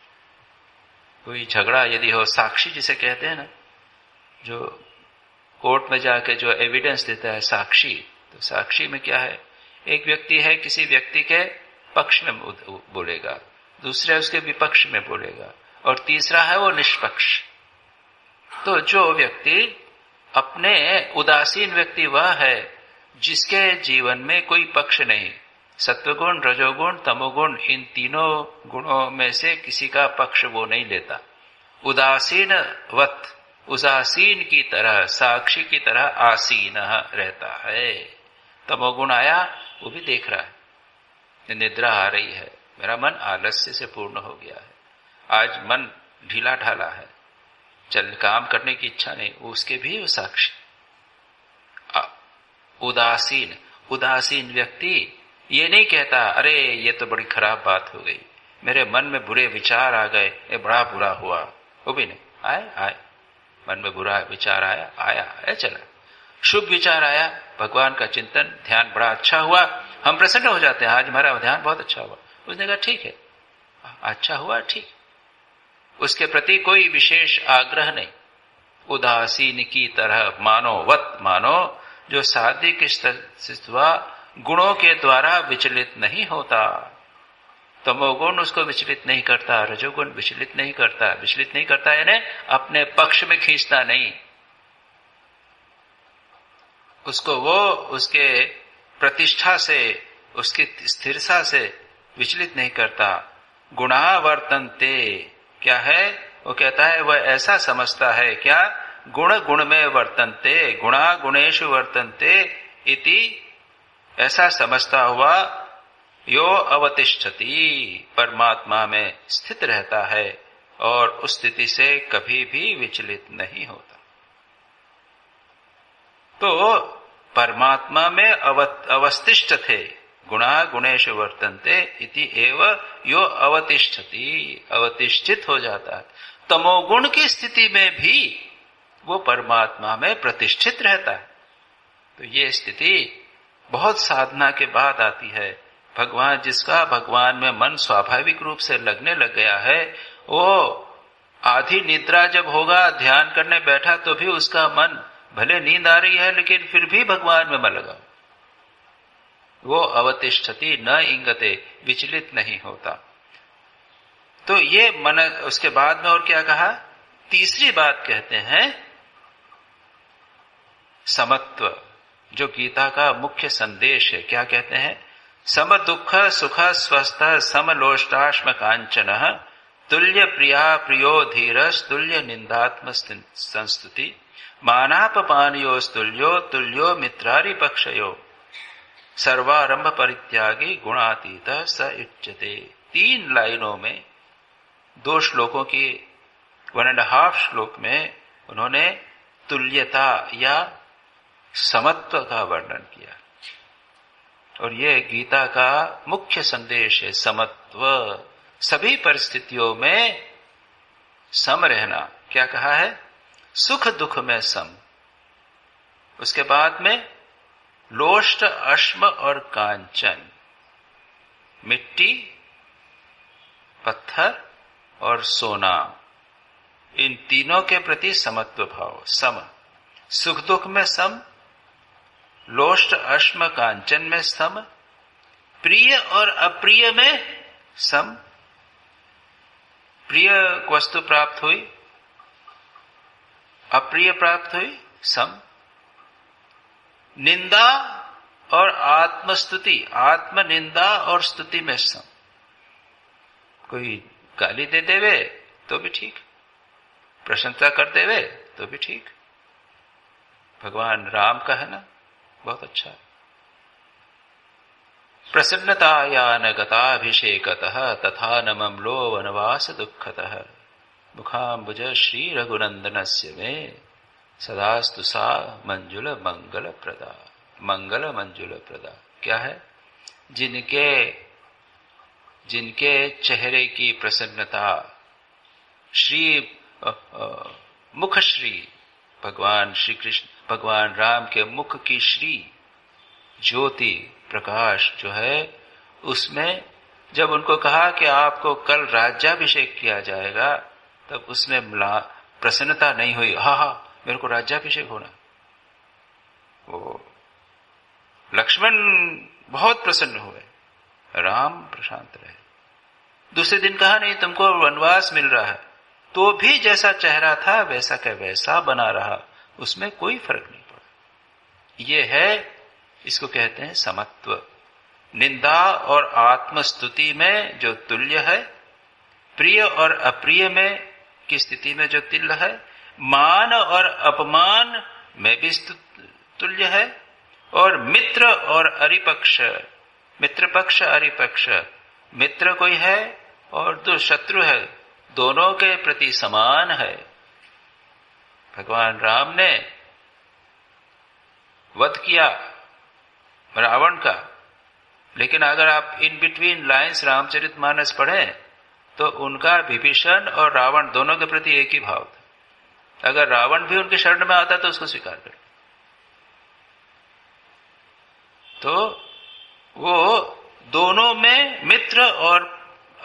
कोई झगड़ा यदि हो, साक्षी जिसे कहते हैं ना, जो कोर्ट में जाके जो एविडेंस देता है साक्षी। तो साक्षी में क्या है, एक व्यक्ति है किसी व्यक्ति के पक्ष में बोलेगा, दूसरा उसके विपक्ष में बोलेगा, और तीसरा है वो निष्पक्ष। तो जो व्यक्ति अपने उदासीन व्यक्ति वह है जिसके जीवन में कोई पक्ष नहीं, सत्वगुण रजोगुण तमोगुण इन तीनों गुणों में से किसी का पक्ष वो नहीं लेता। उदासीनवत, उदासीन की तरह, साक्षी की तरह आसीन रहता है। तमोगुण आया वो भी देख रहा है, निद्रा आ रही है, मेरा मन आलस्य से पूर्ण हो गया है, आज मन ढीला ढाला है, चल काम करने की इच्छा नहीं, उसके भी वो साक्षी। उदासीन व्यक्ति ये नहीं कहता अरे ये तो बड़ी खराब बात हो गई, मेरे मन में बुरे विचार आ गए, ये बड़ा बुरा हुआ। वो भी नहीं, आए मन में बुरा विचार आया चला, शुभ विचार आया, भगवान का चिंतन ध्यान बड़ा अच्छा हुआ, हम प्रसन्न हो जाते हैं, आज हमारा ध्यान बहुत अच्छा हुआ। उसने कहा ठीक है, अच्छा हुआ, ठीक, उसके प्रति कोई विशेष आग्रह नहीं। उदासीन की तरह मानो जो सात्विक स्थित्वा गुणों के द्वारा विचलित नहीं होता। तमोगुण उसको विचलित नहीं करता, रजोगुण विचलित नहीं करता यानी अपने पक्ष में खींचता नहीं, उसको वो उसके प्रतिष्ठा से, उसकी स्थिरता से विचलित नहीं करता। गुणा वर्तन्ते क्या है, वो कहता है वह ऐसा समझता है, क्या, गुण में वर्तन्ते, गुणा गुणेषु वर्तन्ते इति, ऐसा समझता हुआ यो अवतिष्ठति, परमात्मा में स्थित रहता है और उस स्थिति से कभी भी विचलित नहीं होता। तो परमात्मा में अवस्थिष्ठ थे, गुणा गुणेषु वर्तन्ते इति एव यो अवतिष्ठति, अवतिष्ठित हो जाता है। तमोगुण की स्थिति में भी वो परमात्मा में प्रतिष्ठित रहता है। तो ये स्थिति बहुत साधना के बाद आती है। जिसका भगवान में मन स्वाभाविक रूप से लगने लग गया है, वो आधी निद्रा जब होगा, ध्यान करने बैठा तो भी उसका मन, भले नींद आ रही है लेकिन फिर भी भगवान में मन लगा, वो अवतिष्ठति न इंगते, विचलित नहीं होता। तो ये मन, उसके बाद में और क्या कहा, तीसरी बात कहते हैं समत्व, जो गीता का मुख्य संदेश है। क्या कहते हैं, सम दुख सुख स्वस्थ समलोष्टाश्म कांचन तुल्य प्रिया प्रियो धीरस तुल्य निंदात्म संस्तुति मानापमानयोस्तुल्यो तुल्यो मित्रारि पक्षयो सर्वारंभ परित्यागी गुणातीत स उच्यते। 3 लाइनों में, 2 श्लोकों की 1.5 श्लोक में उन्होंने तुल्यता या समत्व का वर्णन किया, और ये गीता का मुख्य संदेश है, समत्व, सभी परिस्थितियों में सम रहना। क्या कहा है, सुख दुख में सम, उसके बाद में लोष्ट, अश्म और कांचन, मिट्टी, पत्थर और सोना, इन तीनों के प्रति समत्व भाव, सम, सुख दुख में सम, लोष्ट अश्म कांचन में सम, प्रिय और अप्रिय में सम। प्रिय वस्तु प्राप्त हुई, अप्रिय प्राप्त हुई, सम। निंदा और आत्मस्तुति, आत्म निंदा और स्तुति में सम। कोई गाली दे देवे तो भी ठीक, प्रशंसा कर देवे तो भी ठीक। भगवान राम का है ना, बहुत अच्छा है। प्रसन्नताया न गताभिषेकतः तथा न ममलो वनवास दुःखतः मुखाम्बुज श्री रघुनंदनस्य मे सदास्तु सा मंजुल मंगल प्रदा, मंगल मंजुल प्रदा। क्या है? जिनके चेहरे की प्रसन्नता, श्री मुख श्री, भगवान श्री कृष्ण, भगवान राम के मुख की श्री ज्योति प्रकाश जो है, उसमें जब उनको कहा कि आपको कल राज्याभिषेक किया जाएगा, तब उसमें प्रसन्नता नहीं हुई, हा मेरे को राज्याभिषेक होना। वो लक्ष्मण बहुत प्रसन्न हुए, राम प्रशांत रहे। दूसरे दिन कहा नहीं तुमको वनवास मिल रहा है, तो भी जैसा चेहरा था वैसा का वैसा बना रहा, उसमें कोई फर्क नहीं पड़ा। ये है, इसको कहते हैं समत्व। निंदा और आत्मस्तुति में जो तुल्य है, प्रिय और अप्रिय में की स्थिति में जो तुल्य है, मान और अपमान में भी तुल्य है, और मित्र और अरिपक्ष, मित्र पक्ष अरिपक्ष, मित्र कोई है और जो शत्रु है, दोनों के प्रति समान है। भगवान राम ने वध किया रावण का, लेकिन अगर आप इन बिटवीन लाइंस रामचरितमानस पढ़ें तो उनका विभीषण और रावण दोनों के प्रति एक ही भाव था। अगर रावण भी उनके शरण में आता तो उसको स्वीकार कर, तो वो दोनों में मित्र और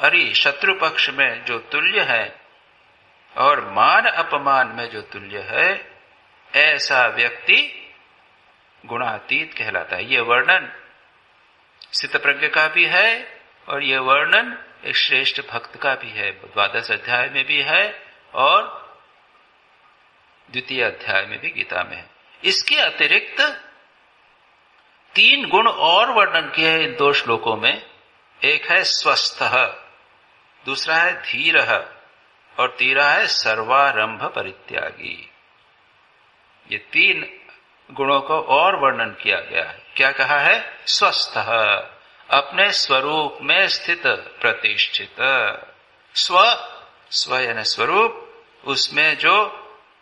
अरि शत्रु पक्ष में जो तुल्य है और मान अपमान में जो तुल्य है, ऐसा व्यक्ति गुणातीत कहलाता है। ये वर्णन स्थितप्रज्ञ का भी है और ये वर्णन एक श्रेष्ठ भक्त का भी है। 12 अध्याय में भी है और द्वितीय अध्याय में भी गीता में है। इसके अतिरिक्त 3 गुण और वर्णन किए हैं इन 2 श्लोकों में। एक है स्वस्थः, दूसरा है धीरः और तीसरा है सर्वारंभ परित्यागी। ये 3 गुणों को और वर्णन किया गया है। क्या कहा है? स्वस्थः, अपने स्वरूप में स्थित, प्रतिष्ठित। स्व यानी स्वरूप, उसमें जो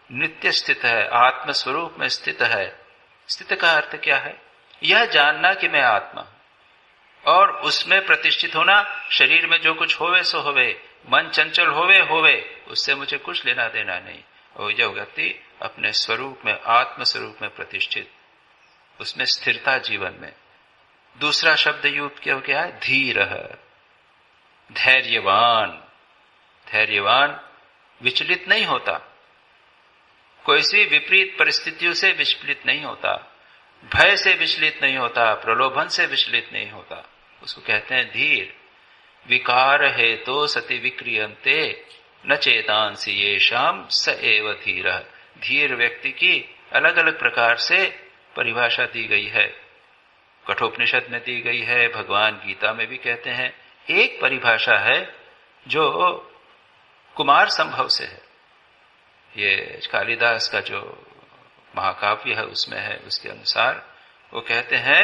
नित्य स्थित है, आत्म स्वरूप में स्थित है। स्थित का अर्थ क्या है? यह जानना कि मैं आत्मा, और उसमें प्रतिष्ठित होना। शरीर में जो कुछ होवे सो होवे, मन चंचल होवे, उससे मुझे कुछ लेना देना नहीं। और जो व्यक्ति अपने स्वरूप में, आत्म स्वरूप में प्रतिष्ठित, उसमें स्थिरता जीवन में। दूसरा शब्द यूज किया क्या है? धीर, धैर्यवान। धैर्यवान विचलित नहीं होता, कोई सी विपरीत परिस्थितियों से विचलित नहीं होता, भय से विचलित नहीं होता, प्रलोभन से विचलित नहीं होता, उसको कहते हैं धीर। विकार है तो सति विक्रियन्ते न चेतांसी येषाम स एव धीर। धीर व्यक्ति की अलग अलग प्रकार से परिभाषा दी गई है, कठोपनिषद में दी गई है, भगवान गीता में भी कहते हैं। एक परिभाषा है जो कुमार संभव से है, ये कालिदास का जो महाकाव्य है उसमें है। उसके अनुसार वो कहते हैं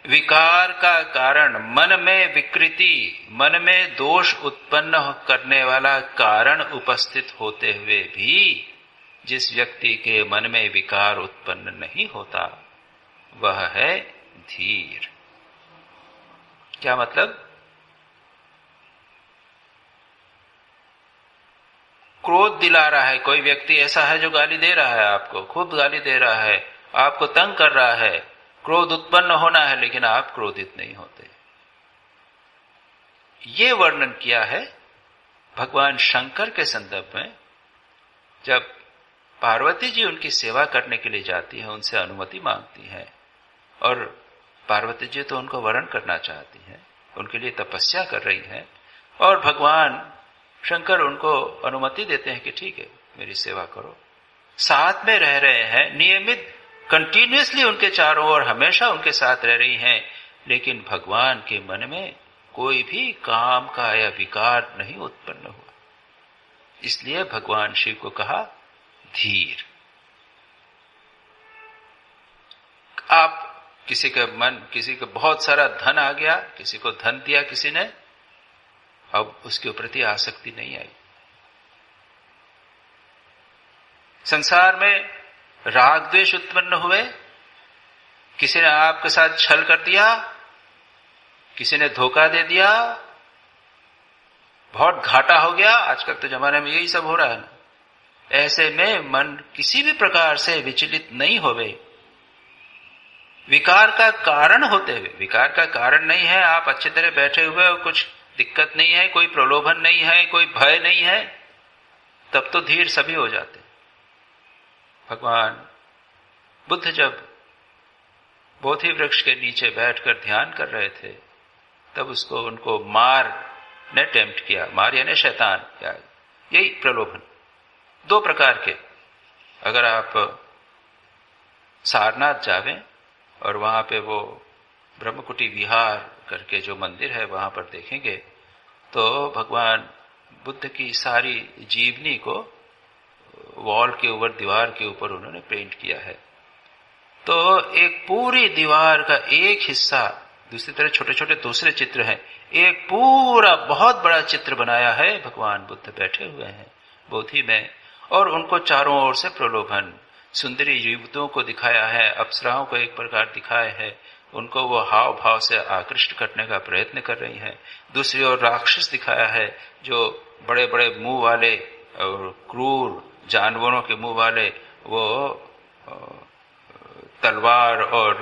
विकार का कारण मन में विकृति, मन में दोष उत्पन्न करने वाला कारण उपस्थित होते हुए भी जिस व्यक्ति के मन में विकार उत्पन्न नहीं होता वह है धीर। क्या मतलब? क्रोध दिला रहा है, कोई व्यक्ति ऐसा है जो गाली दे रहा है आपको, खूब गाली दे रहा है, आपको तंग कर रहा है, क्रोध उत्पन्न होना है, लेकिन आप क्रोधित नहीं होते। ये वर्णन किया है भगवान शंकर के संदर्भ में। जब पार्वती जी उनकी सेवा करने के लिए जाती है, उनसे अनुमति मांगती है, और पार्वती जी तो उनको वरण करना चाहती है, उनके लिए तपस्या कर रही है, और भगवान शंकर उनको अनुमति देते हैं कि ठीक है, मेरी सेवा करो। साथ में रह रहे हैं, नियमित कंटिन्यूअसली उनके चारों ओर हमेशा उनके साथ रह रही हैं, लेकिन भगवान के मन में कोई भी काम का या विकार नहीं उत्पन्न हुआ। इसलिए भगवान शिव को कहा धीर। आप किसी का बहुत सारा धन आ गया, किसी को धन दिया किसी ने, अब उसके प्रति आसक्ति नहीं आई। संसार में राग द्वेष उत्पन्न हुए, किसी ने आपके साथ छल कर दिया, किसी ने धोखा दे दिया, बहुत घाटा हो गया। आजकल तो जमाने में यही सब हो रहा है ना। ऐसे में मन किसी भी प्रकार से विचलित नहीं होवे। विकार का कारण होते हुए, विकार का कारण नहीं है, आप अच्छी तरह बैठे हुए हो, कुछ दिक्कत नहीं है, कोई प्रलोभन नहीं है, कोई भय नहीं है, तब तो धीर सभी हो जाते। भगवान बुद्ध जब बोधि वृक्ष के नीचे बैठकर ध्यान कर रहे थे, तब उनको मार ने टेम्प्ट किया। मार यानी शैतान, या यही प्रलोभन। दो प्रकार के। अगर आप सारनाथ जावें और वहां पे वो ब्रह्मकुटी विहार करके जो मंदिर है वहां पर देखेंगे, तो भगवान बुद्ध की सारी जीवनी को वॉल के ऊपर, दीवार के ऊपर उन्होंने पेंट किया है। तो एक पूरी दीवार का एक हिस्सा, दूसरी तरफ छोटे छोटे दूसरे चित्र हैं, एक पूरा बहुत बड़ा चित्र बनाया है। भगवान बुद्ध बैठे हुए हैं बोधि में, और उनको चारों ओर से प्रलोभन, सुंदरी युवतियों को दिखाया है, अप्सराओं को एक प्रकार दिखाया है, उनको वो हाव भाव से आकृष्ट करने का प्रयत्न कर रही हैं। दूसरी ओर राक्षस दिखाया है, जो बड़े बड़े मुंह वाले और क्रूर जानवरों के मुंह वाले, वो तलवार और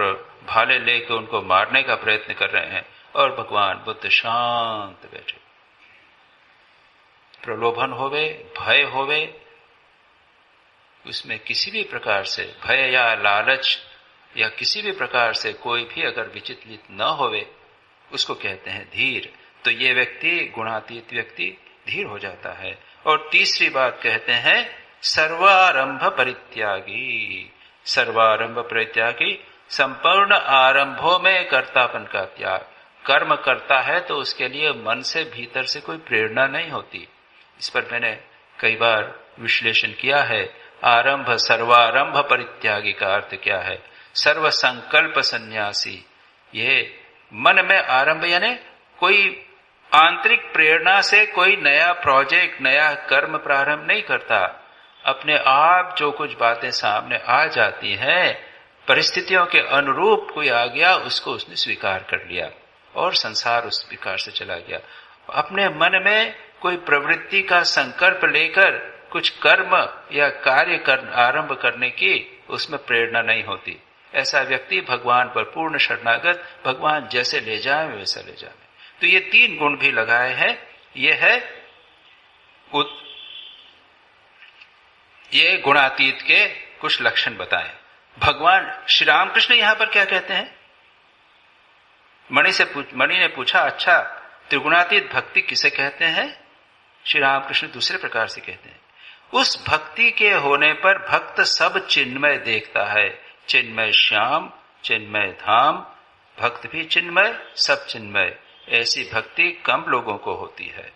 भाले लेके उनको मारने का प्रयत्न कर रहे हैं, और भगवान बुद्ध शांत बैठे। प्रलोभन होवे, भय होवे, उसमें किसी भी प्रकार से भय या लालच या किसी भी प्रकार से कोई भी अगर विचलित न होवे, उसको कहते हैं धीर। तो ये व्यक्ति, गुणातीत व्यक्ति धीर हो जाता है। और तीसरी बात कहते हैं सर्वारंभ परित्यागी। सर्वारंभ परित्यागी, संपूर्ण आरंभों में कर्तापन का त्याग। कर्म करता है तो उसके लिए मन से भीतर से कोई प्रेरणा नहीं होती। इस पर मैंने कई बार विश्लेषण किया है। आरंभ, सर्वारंभ परित्यागी का अर्थ क्या है? सर्व संकल्प सन्यासी। ये मन में आरंभ यानी कोई आंतरिक प्रेरणा से कोई नया प्रोजेक्ट, नया कर्म प्रारंभ नहीं करता। अपने आप जो कुछ बातें सामने आ जाती हैं, परिस्थितियों के अनुरूप कोई आ गया, उसको उसने स्वीकार कर लिया और संसार उस विकार से चला गया। अपने मन में कोई प्रवृत्ति का संकल्प लेकर कुछ कर्म या कार्य आरंभ करने की उसमें प्रेरणा नहीं होती। ऐसा व्यक्ति भगवान पर पूर्ण शरणागत, भगवान जैसे ले जाए वैसा ले जाए। तो ये तीन गुण भी लगाए हैं। ये है ये गुणातीत के कुछ लक्षण बताएं। भगवान श्री रामकृष्ण यहां पर क्या कहते हैं? मणि ने पूछा, अच्छा त्रिगुणातीत भक्ति किसे कहते हैं? श्री रामकृष्ण दूसरे प्रकार से कहते हैं, उस भक्ति के होने पर भक्त सब चिन्मय देखता है। चिन्मय श्याम, चिन्मय धाम, भक्त भी चिन्मय, सब चिन्मय। ऐसी भक्ति कम लोगों को होती है।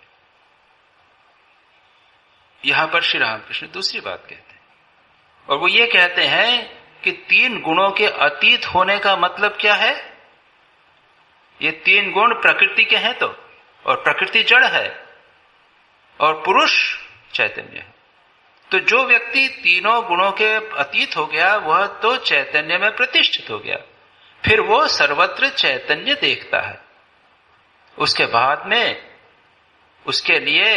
यहां पर श्री रामकृष्ण दूसरी बात कहते हैं, और वो ये कहते हैं कि तीन गुणों के अतीत होने का मतलब क्या है? ये तीन गुण प्रकृति के हैं तो, और प्रकृति जड़ है और पुरुष चैतन्य है। तो जो व्यक्ति तीनों गुणों के अतीत हो गया, वह तो चैतन्य में प्रतिष्ठित हो गया। फिर वो सर्वत्र चैतन्य देखता है। उसके बाद में उसके लिए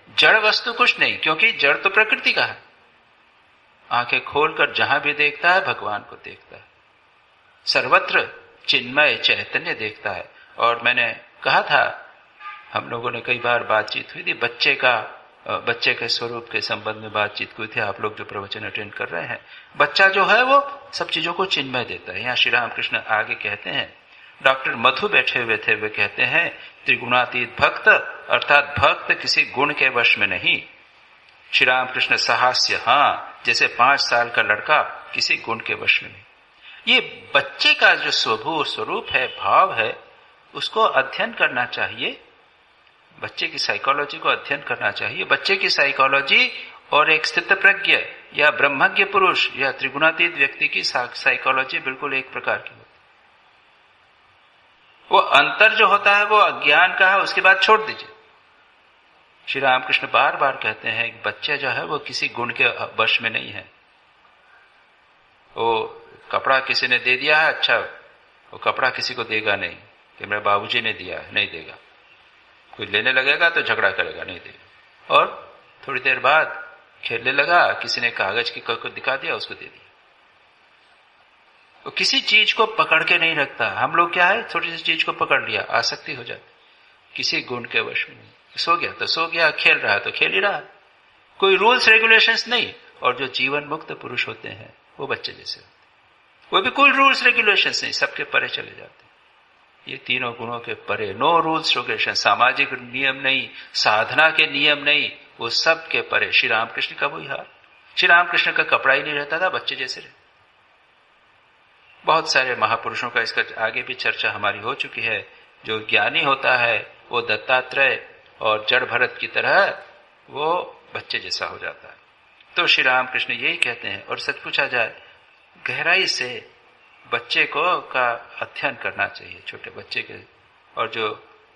जड़ वस्तु कुछ नहीं, क्योंकि जड़ तो प्रकृति का है। आंखें खोलकर जहां भी देखता है भगवान को देखता है, सर्वत्र चिन्मय चैतन्य देखता है। और मैंने कहा था, हम लोगों ने कई बार बातचीत हुई थी बच्चे के स्वरूप के संबंध में बातचीत हुई थी। आप लोग जो प्रवचन अटेंड कर रहे हैं, बच्चा जो है वो सब चीजों को चिन्मय देता है। यहाँ श्री रामकृष्ण आगे कहते हैं, डॉक्टर मधु बैठे हुए थे, वे कहते हैं त्रिगुणातीत भक्त अर्थात भक्त किसी गुण के वश में नहीं। श्री रामकृष्ण साहस्य, हाँ, जैसे 5 साल का लड़का किसी गुण के वश में नहीं। ये बच्चे का जो स्वरूप है, भाव है, उसको अध्ययन करना चाहिए। बच्चे की साइकोलॉजी को अध्ययन करना चाहिए। बच्चे की साइकोलॉजी और एक स्थित प्रज्ञ या ब्रह्मज्ञ पुरुष या त्रिगुणातीत व्यक्ति की साइकोलॉजी बिल्कुल एक प्रकार की होती है। वो अंतर जो होता है वो अज्ञान का है, उसके बाद छोड़ दीजिए। श्री रामकृष्ण बार बार कहते हैं कि बच्चा जो है वो किसी गुण के वश में नहीं है। वो कपड़ा किसी ने दे दिया है, अच्छा, वो कपड़ा किसी को देगा नहीं कि मेरे बाबूजी ने दिया है, नहीं देगा। कोई लेने लगेगा तो झगड़ा करेगा, नहीं देगा। और थोड़ी देर बाद खेलने लगा, किसी ने कागज की को दिखा दिया, उसको दे दिया। वो किसी चीज को पकड़ के नहीं रखता। हम लोग क्या है, छोटी सी चीज को पकड़ लिया, आसक्ति हो जाती, किसी गुण के वश में नहीं। सो गया तो सो गया, खेल रहा है तो खेल ही रहा, कोई रूल्स रेगुलेशंस नहीं। और जो जीवन मुक्त पुरुष होते हैं वो बच्चे जैसे होते हैं, वो भी कोई रूल्स रेगुलेशंस नहीं, सबके परे चले जाते हैं। ये तीनों गुणों के परे, नो रूल्स रेगुलेशन, सामाजिक नियम नहीं, साधना के नियम नहीं, वो सब के परे। श्री रामकृष्ण का वही हाल। श्री रामकृष्ण का कपड़ा ही नहीं रहता था, बच्चे जैसे रहते। बहुत सारे महापुरुषों का इसका आगे भी चर्चा हमारी हो चुकी है। जो ज्ञानी होता है वो दत्तात्रेय और जड़ भरत की तरह वो बच्चे जैसा हो जाता है। तो श्री रामकृष्ण यही कहते हैं। और सच पूछा जाए, गहराई से बच्चे को का अध्ययन करना चाहिए, छोटे बच्चे के। और जो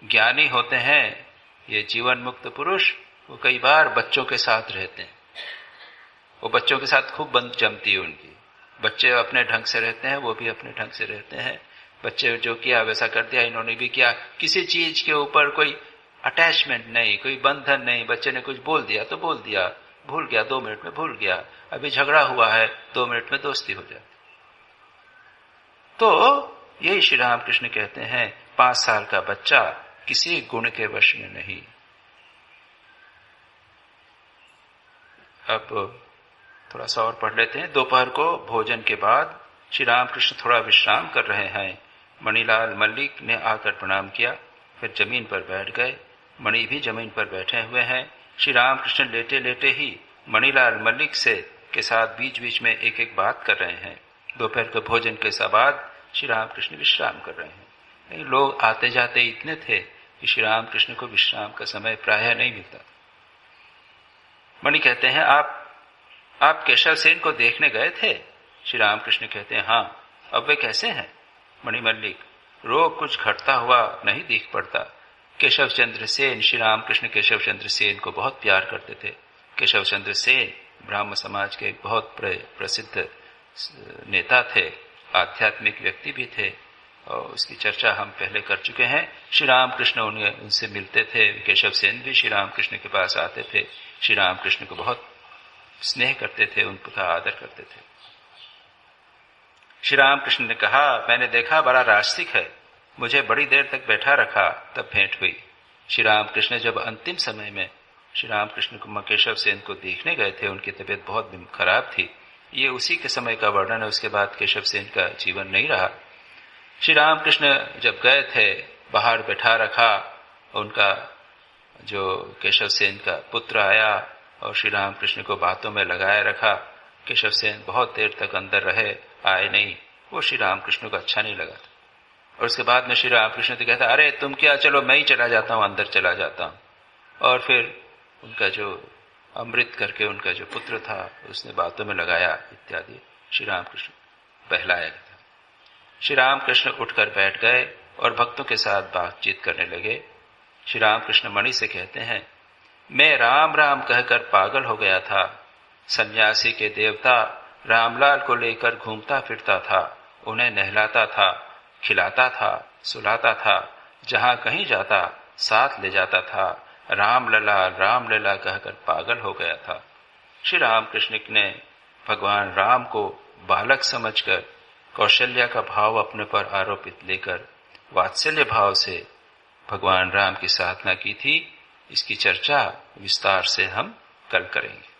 ज्ञानी होते हैं, ये जीवन मुक्त पुरुष, वो कई बार बच्चों के साथ रहते हैं। वो बच्चों के साथ खूब बंद जमती है उनकी। बच्चे अपने ढंग से रहते हैं, वो भी अपने ढंग से रहते हैं। बच्चे जो किया वैसा कर दिया, इन्होंने भी किया। किसी चीज के ऊपर कोई अटैचमेंट नहीं, कोई बंधन नहीं। बच्चे ने कुछ बोल दिया तो बोल दिया, भूल गया, 2 मिनट में भूल गया। अभी झगड़ा हुआ है, 2 मिनट में दोस्ती हो जाती। तो यही श्री रामकृष्ण कहते हैं, 5 साल का बच्चा किसी गुण के वश में नहीं। अब थोड़ा सा और पढ़ लेते हैं। दोपहर को भोजन के बाद श्री रामकृष्ण थोड़ा विश्राम कर रहे हैं। मणिलाल मल्लिक ने आकर प्रणाम किया, फिर जमीन पर बैठ गए। मणि भी जमीन पर बैठे हुए हैं। श्री रामकृष्ण लेटे लेटे ही मणिलाल मल्लिक के साथ बीच बीच में एक एक बात कर रहे हैं। दोपहर के भोजन के बाद श्री रामकृष्ण विश्राम कर रहे हैं। लोग आते जाते इतने थे कि श्री रामकृष्ण को विश्राम का समय प्रायः नहीं मिलता। मणि कहते हैं, आप केशव सेन को देखने गए थे? श्री रामकृष्ण कहते हैं, हाँ। अब वे कैसे हैं? मणि मल्लिक, रोग कुछ घटता हुआ नहीं दिख पड़ता। केशव चंद्र सेन, श्री रामकृष्ण केशव चंद्र सेन को बहुत प्यार करते थे। केशव चंद्र सेन ब्राह्म समाज के एक बहुत प्रसिद्ध नेता थे, आध्यात्मिक व्यक्ति भी थे, और उसकी चर्चा हम पहले कर चुके हैं। श्री रामकृष्ण उनसे मिलते थे। केशव सेन भी श्री रामकृष्ण के पास आते थे, श्री रामकृष्ण को बहुत स्नेह करते थे, उनका आदर करते थे। श्री रामकृष्ण ने कहा, मैंने देखा बड़ा रास्तिक है, मुझे बड़ी देर तक बैठा रखा, तब भेंट हुई। श्री रामकृष्ण जब अंतिम समय में श्री रामकृष्ण को केशव सेन को देखने गए थे, उनकी तबीयत बहुत खराब थी। ये उसी के समय का वर्णन है, उसके बाद केशव सेन का जीवन नहीं रहा। श्री रामकृष्ण जब गए थे, बाहर बैठा रखा, उनका जो केशव सेन का पुत्र आया और श्री रामकृष्ण को बातों में लगाए रखा। केशव सेन बहुत देर तक अंदर रहे, आए नहीं। वो श्री रामकृष्ण को अच्छा नहीं लगा था। और उसके बाद में श्री रामकृष्ण तो कहता, अरे तुम क्या, चलो मैं ही चला जाता हूं, अंदर चला जाता हूं। और फिर उनका जो अमृत करके उनका जो पुत्र था, उसने बातों में लगाया इत्यादि। श्री रामकृष्ण बहलाया था। श्री रामकृष्ण उठकर बैठ गए और भक्तों के साथ बातचीत करने लगे। श्री रामकृष्ण मणि से कहते हैं, मैं राम राम कहकर पागल हो गया था। सन्यासी के देवता रामलाल को लेकर घूमता फिरता था, उन्हें नहलाता था, खिलाता था, सुलाता था, जहां कहीं जाता साथ ले जाता था। राम लला कहकर पागल हो गया था। श्री रामकृष्ण ने भगवान राम को बालक समझकर कौशल्या का भाव अपने पर आरोपित लेकर वात्सल्य भाव से भगवान राम की साधना की थी, इसकी चर्चा विस्तार से हम कल करेंगे।